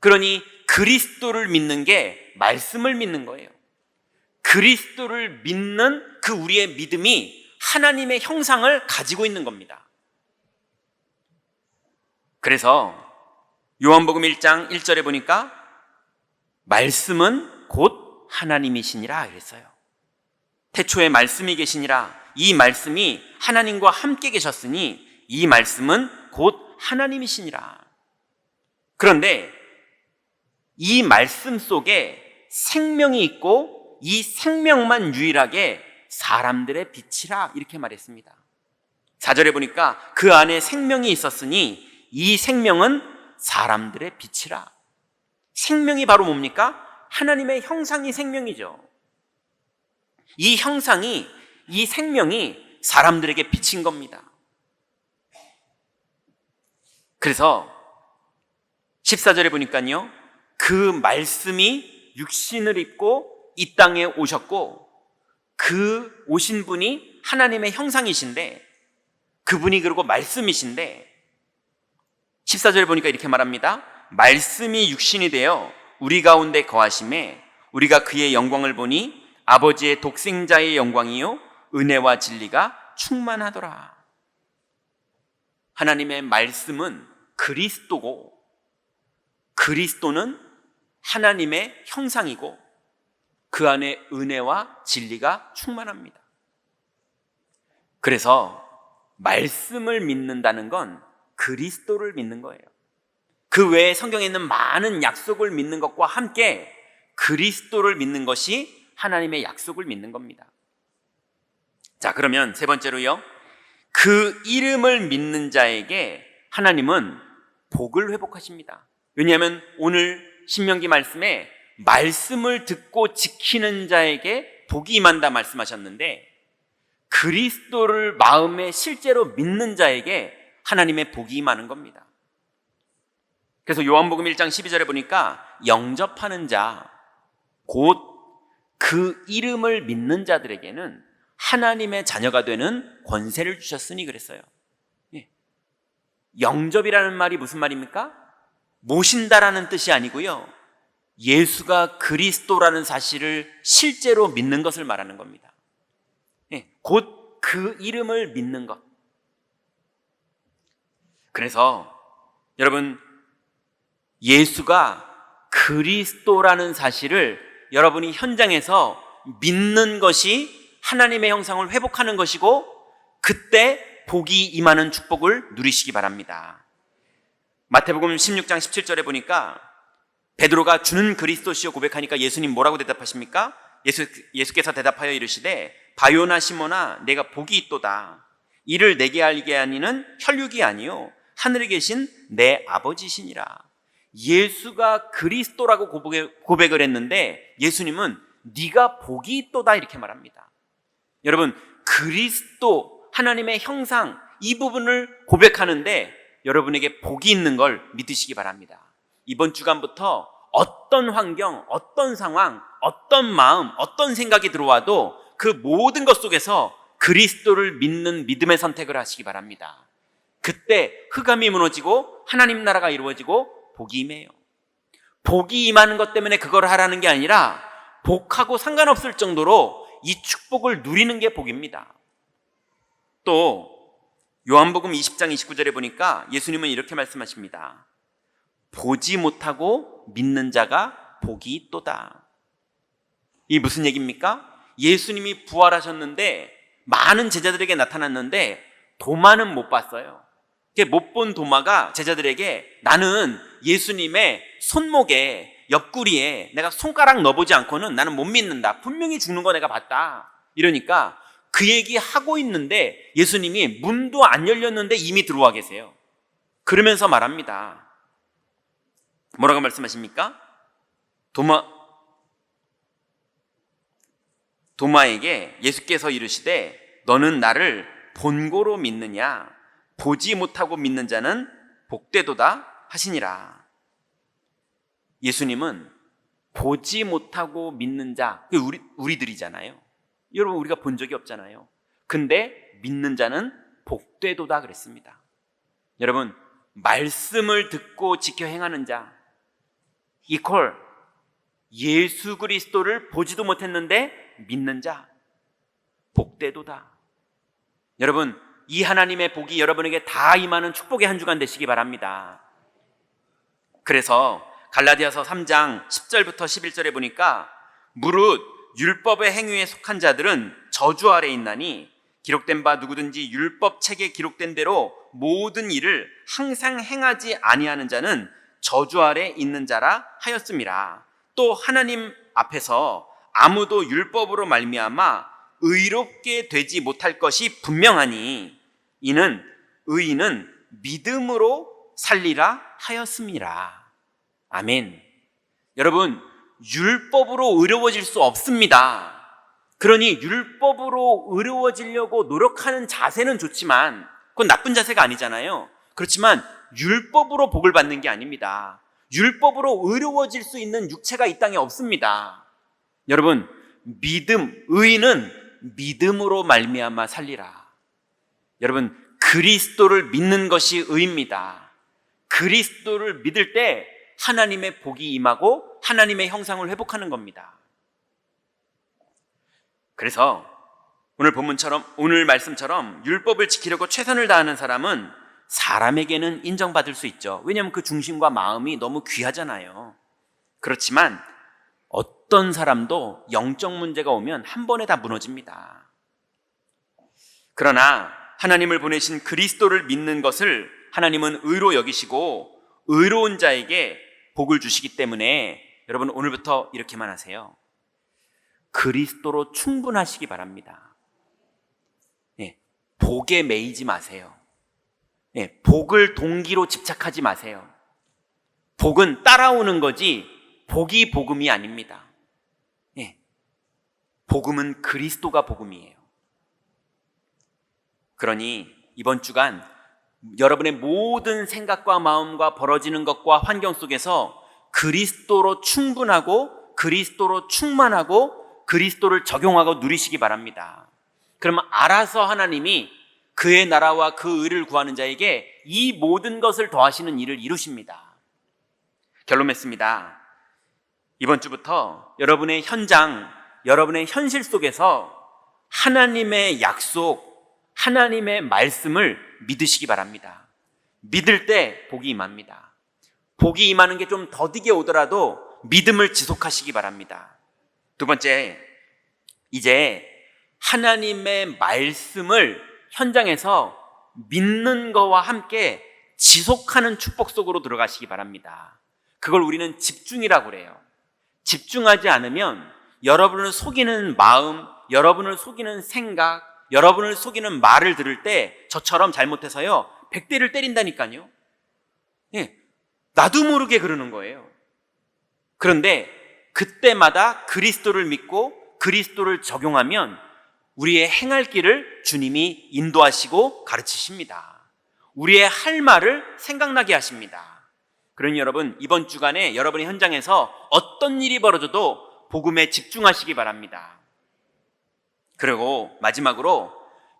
그러니 그리스도를 믿는 게 말씀을 믿는 거예요. 그리스도를 믿는 그 우리의 믿음이 하나님의 형상을 가지고 있는 겁니다. 그래서 요한복음 1장 1절에 보니까 말씀은 곧 하나님이시니라 그랬어요. 태초에 말씀이 계시니라. 이 말씀이 하나님과 함께 계셨으니 이 말씀은 곧 하나님이시니라. 그런데 이 말씀 속에 생명이 있고 이 생명만 유일하게 사람들의 빛이라, 이렇게 말했습니다. 4절에 보니까 그 안에 생명이 있었으니 이 생명은 사람들의 빛이라. 생명이 바로 뭡니까? 하나님의 형상이 생명이죠. 이 형상이, 이 생명이 사람들에게 비친 겁니다. 그래서 14절에 보니까요, 그 말씀이 육신을 입고 이 땅에 오셨고 그 오신 분이 하나님의 형상이신데, 그분이 그리고 말씀이신데, 14절에 보니까 이렇게 말합니다. 말씀이 육신이 되어 우리 가운데 거하심에 우리가 그의 영광을 보니 아버지의 독생자의 영광이요 은혜와 진리가 충만하더라. 하나님의 말씀은 그리스도고 그리스도는 하나님의 형상이고 그 안에 은혜와 진리가 충만합니다. 그래서 말씀을 믿는다는 건 그리스도를 믿는 거예요. 그 외에 성경에 있는 많은 약속을 믿는 것과 함께 그리스도를 믿는 것이 하나님의 약속을 믿는 겁니다. 자, 그러면 세 번째로요, 그 이름을 믿는 자에게 하나님은 복을 회복하십니다. 왜냐하면 오늘 신명기 말씀에 말씀을 듣고 지키는 자에게 복이 임한다 말씀하셨는데, 그리스도를 마음에 실제로 믿는 자에게 하나님의 복이 임하는 겁니다. 그래서 요한복음 1장 12절에 보니까 영접하는 자, 곧 그 이름을 믿는 자들에게는 하나님의 자녀가 되는 권세를 주셨으니 그랬어요. 예. 영접이라는 말이 무슨 말입니까? 모신다라는 뜻이 아니고요, 예수가 그리스도라는 사실을 실제로 믿는 것을 말하는 겁니다. 예. 곧 그 이름을 믿는 것. 그래서 여러분, 예수가 그리스도라는 사실을 여러분이 현장에서 믿는 것이 하나님의 형상을 회복하는 것이고, 그때 복이 임하는 축복을 누리시기 바랍니다. 마태복음 16장 17절에 보니까 베드로가 주는 그리스도시여 고백하니까 예수님 뭐라고 대답하십니까? 예수께서 대답하여 이르시되 바요나 시몬아 내가 복이 있도다. 이를 내게 알게 하니는 혈육이 아니요 하늘에 계신 내 아버지시니라. 예수가 그리스도라고 고백을 했는데 예수님은 네가 복이 있도다 이렇게 말합니다. 여러분, 그리스도 하나님의 형상, 이 부분을 고백하는데 여러분에게 복이 있는 걸 믿으시기 바랍니다. 이번 주간부터 어떤 환경, 어떤 상황, 어떤 마음, 어떤 생각이 들어와도 그 모든 것 속에서 그리스도를 믿는 믿음의 선택을 하시기 바랍니다. 그때 흑암이 무너지고 하나님 나라가 이루어지고 복이 임해요. 복이 임하는 것 때문에 그걸 하라는 게 아니라 복하고 상관없을 정도로 이 축복을 누리는 게 복입니다. 또 요한복음 20장 29절에 보니까 예수님은 이렇게 말씀하십니다. 보지 못하고 믿는 자가 복이 있도다. 이 무슨 얘기입니까? 예수님이 부활하셨는데 많은 제자들에게 나타났는데 도마는 못 봤어요. 못 본 도마가 제자들에게 나는 예수님의 손목에 옆구리에 내가 손가락 넣어보지 않고는 나는 못 믿는다. 분명히 죽는 거 내가 봤다. 이러니까 그 얘기 하고 있는데 예수님이 문도 안 열렸는데 이미 들어와 계세요. 그러면서 말합니다. 뭐라고 말씀하십니까? 도마에게 예수께서 이르시되 너는 나를 본고로 믿느냐? 보지 못하고 믿는 자는 복되도다 하시니라. 예수님은 보지 못하고 믿는 자, 우리들이잖아요. 여러분, 우리가 본 적이 없잖아요. 근데 믿는 자는 복되도다 그랬습니다. 여러분, 말씀을 듣고 지켜 행하는 자 이퀄 예수 그리스도를 보지도 못했는데 믿는 자 복되도다. 여러분, 이 하나님의 복이 여러분에게 다 임하는 축복의 한 주간 되시기 바랍니다. 그래서 갈라디아서 3장 10절부터 11절에 보니까 무릇 율법의 행위에 속한 자들은 저주 아래 있나니 기록된 바 누구든지 율법 책에 기록된 대로 모든 일을 항상 행하지 아니하는 자는 저주 아래 있는 자라 하였음이라. 또 하나님 앞에서 아무도 율법으로 말미암아 의롭게 되지 못할 것이 분명하니 이는 의인은 믿음으로 살리라 하였음이라. 아멘. 여러분, 율법으로 의로워질 수 없습니다. 그러니 율법으로 의로워지려고 노력하는 자세는 좋지만 그건 나쁜 자세가 아니잖아요. 그렇지만 율법으로 복을 받는 게 아닙니다. 율법으로 의로워질 수 있는 육체가 이 땅에 없습니다. 여러분, 의인은 믿음으로 말미암아 살리라. 여러분, 그리스도를 믿는 것이 의입니다. 그리스도를 믿을 때 하나님의 복이 임하고 하나님의 형상을 회복하는 겁니다. 그래서 오늘 본문처럼, 오늘 말씀처럼 율법을 지키려고 최선을 다하는 사람은 사람에게는 인정받을 수 있죠. 왜냐하면 그 중심과 마음이 너무 귀하잖아요. 그렇지만 어떤 사람도 영적 문제가 오면 한 번에 다 무너집니다. 그러나 하나님을 보내신 그리스도를 믿는 것을 하나님은 의로 여기시고 의로운 자에게 복을 주시기 때문에 여러분, 오늘부터 이렇게만 하세요. 그리스도로 충분하시기 바랍니다. 복에 매이지 마세요. 복을 동기로 집착하지 마세요. 복은 따라오는 거지 복이 복음이 아닙니다. 복음은 그리스도가 복음이에요. 그러니 이번 주간 여러분의 모든 생각과 마음과 벌어지는 것과 환경 속에서 그리스도로 충분하고 그리스도로 충만하고 그리스도를 적용하고 누리시기 바랍니다. 그러면 알아서 하나님이 그의 나라와 그 의를 구하는 자에게 이 모든 것을 더하시는 일을 이루십니다. 결론 맺습니다. 이번 주부터 여러분의 현장, 여러분의 현실 속에서 하나님의 약속, 하나님의 말씀을 믿으시기 바랍니다. 믿을 때 복이 임합니다. 복이 임하는 게 좀 더디게 오더라도 믿음을 지속하시기 바랍니다. 두 번째, 이제 하나님의 말씀을 현장에서 믿는 거와 함께 지속하는 축복 속으로 들어가시기 바랍니다. 그걸 우리는 집중이라고 그래요. 집중하지 않으면 여러분을 속이는 마음, 여러분을 속이는 생각, 여러분을 속이는 말을 들을 때 저처럼 잘못해서요 100대를 때린다니까요. 나도 모르게 그러는 거예요. 그런데 그때마다 그리스도를 믿고 그리스도를 적용하면 우리의 행할 길을 주님이 인도하시고 가르치십니다. 우리의 할 말을 생각나게 하십니다. 그러니 여러분, 이번 주간에 여러분의 현장에서 어떤 일이 벌어져도 복음에 집중하시기 바랍니다. 그리고 마지막으로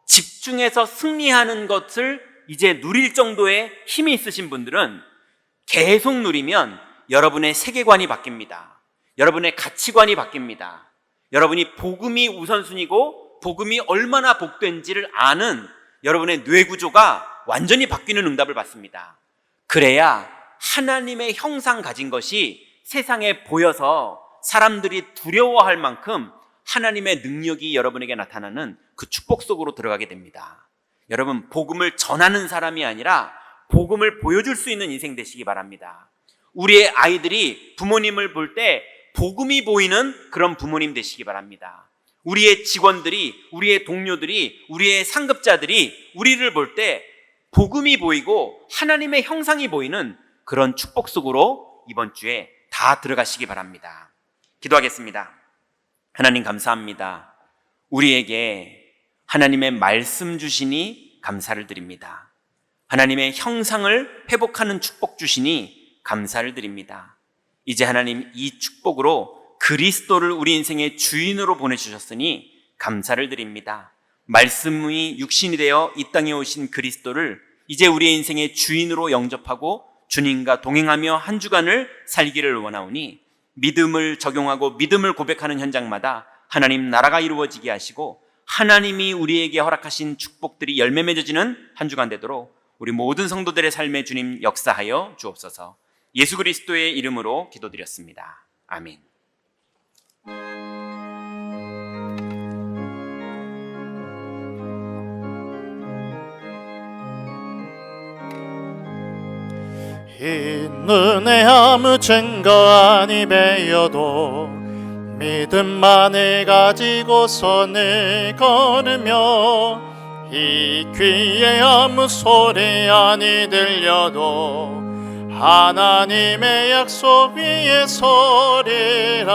집중해서 승리하는 것을 이제 누릴 정도의 힘이 있으신 분들은 계속 누리면 여러분의 세계관이 바뀝니다. 여러분의 가치관이 바뀝니다. 여러분이 복음이 우선순위고 복음이 얼마나 복된지를 아는 여러분의 뇌구조가 완전히 바뀌는 응답을 받습니다. 그래야 하나님의 형상 가진 것이 세상에 보여서 사람들이 두려워할 만큼 하나님의 능력이 여러분에게 나타나는 그 축복 속으로 들어가게 됩니다. 여러분, 복음을 전하는 사람이 아니라 복음을 보여줄 수 있는 인생 되시기 바랍니다. 우리의 아이들이 부모님을 볼 때 복음이 보이는 그런 부모님 되시기 바랍니다. 우리의 직원들이, 우리의 동료들이, 우리의 상급자들이 우리를 볼 때 복음이 보이고 하나님의 형상이 보이는 그런 축복 속으로 이번 주에 다 들어가시기 바랍니다. 기도하겠습니다. 하나님 감사합니다. 우리에게 하나님의 말씀 주시니 감사를 드립니다. 하나님의 형상을 회복하는 축복 주시니 감사를 드립니다. 이제 하나님 이 축복으로 그리스도를 우리 인생의 주인으로 보내주셨으니 감사를 드립니다. 말씀이 육신이 되어 이 땅에 오신 그리스도를 이제 우리의 인생의 주인으로 영접하고 주님과 동행하며 한 주간을 살기를 원하오니 믿음을 적용하고 믿음을 고백하는 현장마다 하나님 나라가 이루어지게 하시고 하나님이 우리에게 허락하신 축복들이 열매 맺어지는 한 주간 되도록 우리 모든 성도들의 삶에 주님 역사하여 주옵소서. 예수 그리스도의 이름으로 기도드렸습니다. 아멘. 이 눈에 아무 증거 아니 배여도 믿음만을 가지고 선을 걸으며 이 귀에 아무 소리 아니 들려도 하나님의 약속 위에 서리라.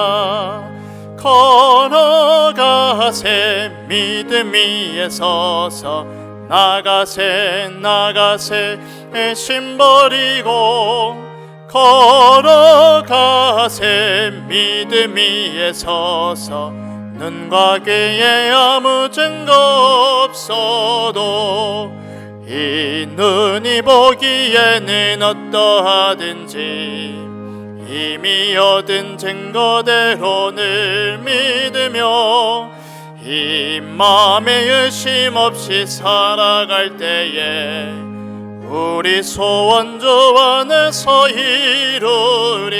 걸어가세 믿음 위에 서서 나가세 나가세 애심 버리고 걸어가세 믿음 위에 서서 눈과 귀에 아무 증거 없어도 이 눈이 보기에는 어떠하든지 이미 얻은 증거대로 늘 믿으며 이 마음에 의심 없이 살아갈 때에 우리 소원 주 안에서 이루리.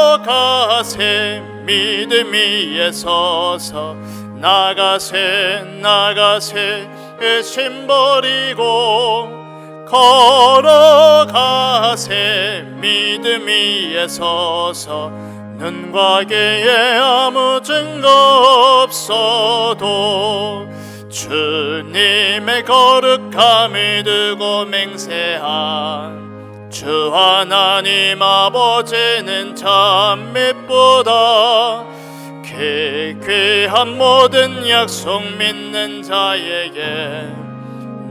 걸어가세 믿음 위에 서서 나가세 나가세 의심 버리고 걸어가세 믿음 위에 서서 눈과 귀에 아무 증거 없어도 주님의 거룩함을 두고 맹세한 주 하나님 아버지는 참 믿보다 그 귀한 모든 약속 믿는 자에게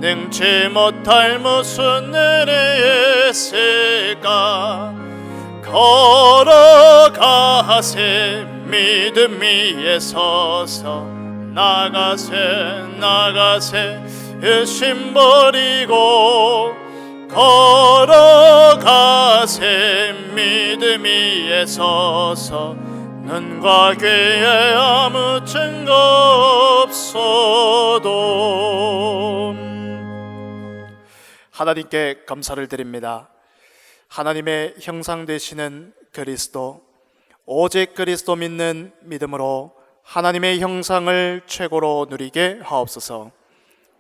능치 못할 무슨 일이 있을까. 걸어가세 믿음 위에 서서 나가세 나가세 의심 버리고 걸어가세 믿음 위에 서서 눈과 귀에 아무 증거 없어도. 하나님께 감사를 드립니다. 하나님의 형상 되시는 그리스도, 오직 그리스도 믿는 믿음으로 하나님의 형상을 최고로 누리게 하옵소서.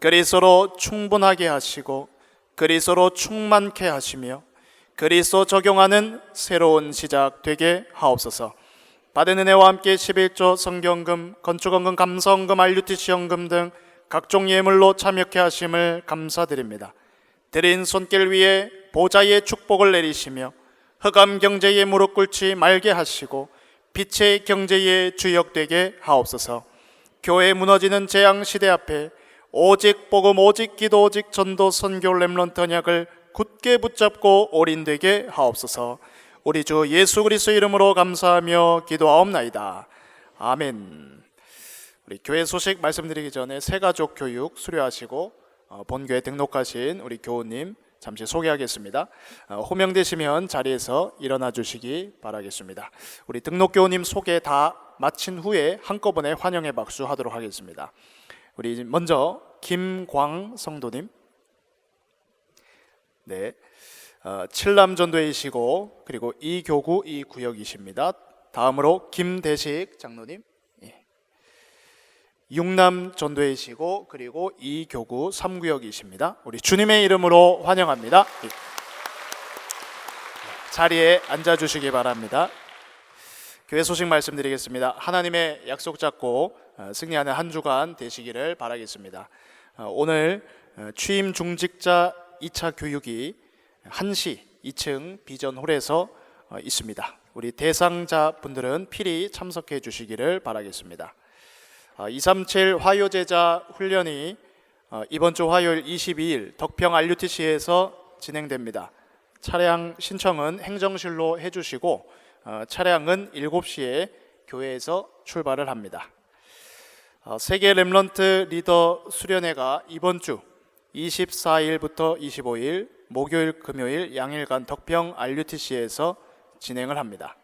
그리스도로 충분하게 하시고 그리스도로 충만케 하시며 그리스도 적용하는 새로운 시작 되게 하옵소서. 받은 은혜와 함께 11조 성경금, 건축원금, 감사원금, RUTC연금 등 각종 예물로 참여케 하심을 감사드립니다. 드린 손길 위에 보좌의 축복을 내리시며 흑암 경제에 무릎 꿇지 말게 하시고 빛의 경제에 주역되게 하옵소서. 교회 무너지는 재앙 시대 앞에 오직 복음, 오직 기도, 오직 전도, 선교, 렘넌트 언약을 굳게 붙잡고 올인되게 하옵소서. 우리 주 예수 그리스도 이름으로 감사하며 기도하옵나이다. 아멘. 우리 교회 소식 말씀드리기 전에 새가족 교육 수료하시고 본교회 등록하신 우리 교우님 잠시 소개하겠습니다. 호명되시면 자리에서 일어나 주시기 바라겠습니다. 우리 등록교우님 소개 다 마친 후에 한꺼번에 환영의 박수 하도록 하겠습니다. 우리 먼저 김광 성도님, 네, 칠남전도이시고 그리고 이 교구 이 구역이십니다. 다음으로 김대식 장로님, 예. 육남전도이시고 그리고 이 교구 3구역이십니다. 우리 주님의 이름으로 환영합니다. 예. 자리에 앉아주시기 바랍니다. 교회 소식 말씀드리겠습니다. 하나님의 약속 잡고 승리하는 한 주간 되시기를 바라겠습니다. 오늘 취임 중직자 2차 교육이 1시 2층 비전홀에서 있습니다. 우리 대상자분들은 필히 참석해 주시기를 바라겠습니다. 237 화요제자 훈련이 이번 주 화요일 22일 덕평 RUTC에서 진행됩니다. 차량 신청은 행정실로 해주시고 차량은 7시에 교회에서 출발을 합니다. 세계 렘넌트 리더 수련회가 이번 주 24일부터 25일 목요일 금요일 양일간 덕평 RUTC에서 진행을 합니다.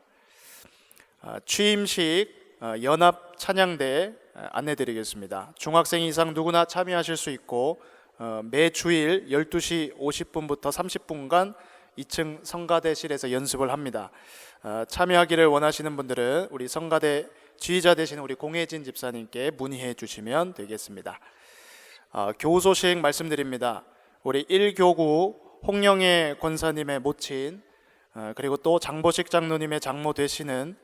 취임식 연합 찬양대 안내드리겠습니다. 중학생 이상 누구나 참여하실 수 있고 매 주일 12시 50분부터 30분간 2층 성가대실에서 연습을 합니다. 참여하기를 원하시는 분들은 우리 성가대 지휘자 되시는 우리 공혜진 집사님께 문의해 주시면 되겠습니다. 교우 소식 말씀드립니다. 우리 1교구 홍영애 권사님의 모친 그리고 또 장보식 장로님의 장모 되시는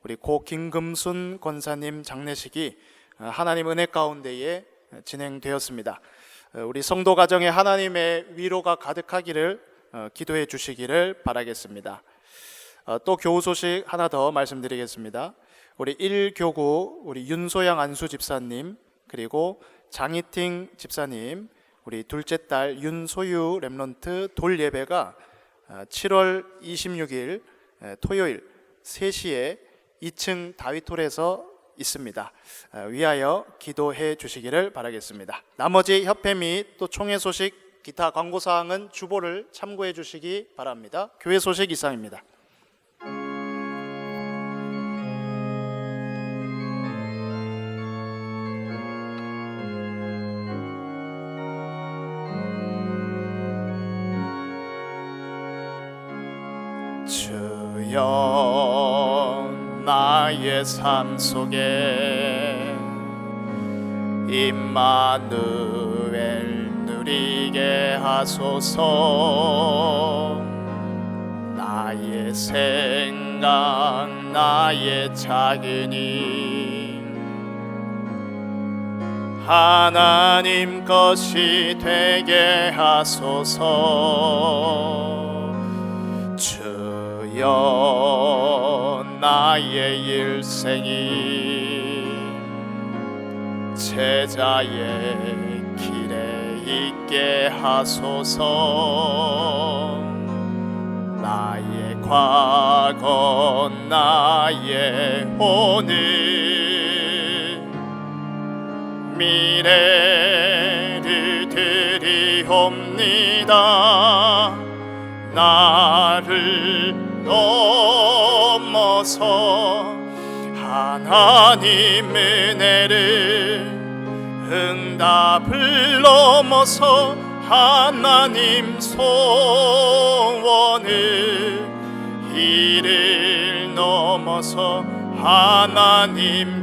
우리 고 김금순 권사님 장례식이 하나님 은혜 가운데에 진행되었습니다. 우리 성도 가정에 하나님의 위로가 가득하기를 기도해 주시기를 바라겠습니다. 또 교우 소식 하나 더 말씀드리겠습니다. 우리 1교구 우리 윤소양 안수 집사님 그리고 장희팅 집사님 우리 둘째 딸 윤소유 렘넌트 돌 예배가 7월 26일 토요일 3시에 2층 다윗홀에서 있습니다. 위하여 기도해 주시기를 바라겠습니다. 나머지 협회 및 또 총회 소식 기타 광고사항은 주보를 참고해 주시기 바랍니다. 교회 소식 이상입니다. 주여 나의 삶 속에 임마누엘 누리게 하소서. 나의 생각 나의 작은 힘 하나님 것이 되게 하소서. 주여 나의 일생이 제자의 길에 있게 하소서. 나의 과거 나의 오늘 미래를 드리옵니다. 나를 넘어서 하나님 은혜를 응답을 넘어서 하나님 소원을 이를 넘어서 하나님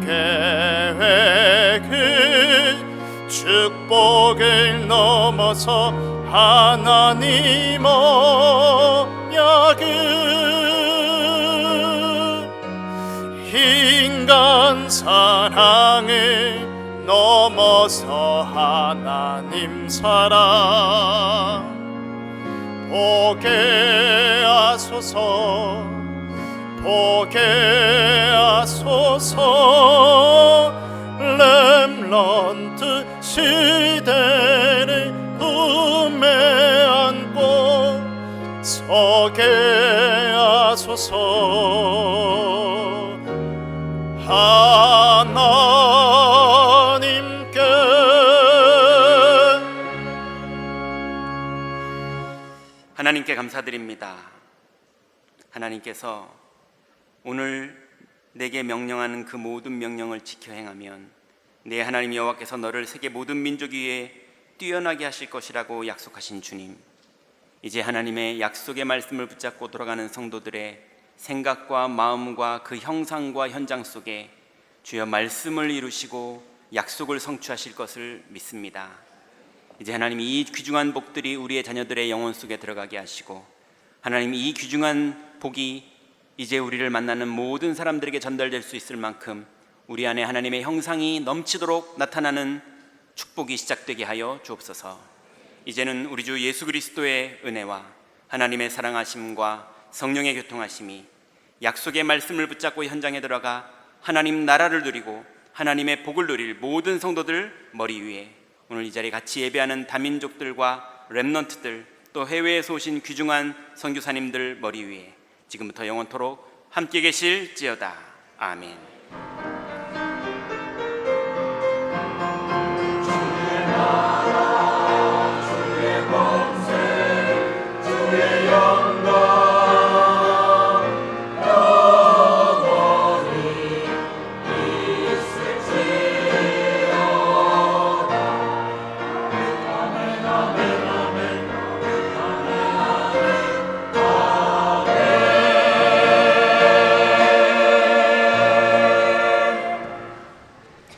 계획을 축복을 넘어서 하나님 언약을 인간 사랑을 넘어서 하나님 사랑 보게 하소서. 보게 하소서. 렘넌트 시대를 품에 안고 서게 하소서. 하나님께 하나님께 감사드립니다. 하나님께서 오늘 내게 명령하는 그 모든 명령을 지켜 행하면 내 하나님 여호와께서 너를 세계 모든 민족 위에 뛰어나게 하실 것이라고 약속하신 주님, 이제 하나님의 약속의 말씀을 붙잡고 돌아가는 성도들의 생각과 마음과 그 형상과 현장 속에 주여 말씀을 이루시고 약속을 성취하실 것을 믿습니다. 이제 하나님 이 귀중한 복들이 우리의 자녀들의 영혼 속에 들어가게 하시고 하나님 이 귀중한 복이 이제 우리를 만나는 모든 사람들에게 전달될 수 있을 만큼 우리 안에 하나님의 형상이 넘치도록 나타나는 축복이 시작되게 하여 주옵소서. 이제는 우리 주 예수 그리스도의 은혜와 하나님의 사랑하심과 성령의 교통하심이 약속의 말씀을 붙잡고 현장에 들어가 하나님 나라를 누리고 하나님의 복을 누릴 모든 성도들 머리 위에 오늘 이 자리에 같이 예배하는 다민족들과 렘넌트들 또 해외에서 오신 귀중한 선교사님들 머리 위에 지금부터 영원토록 함께 계실지어다. 아멘.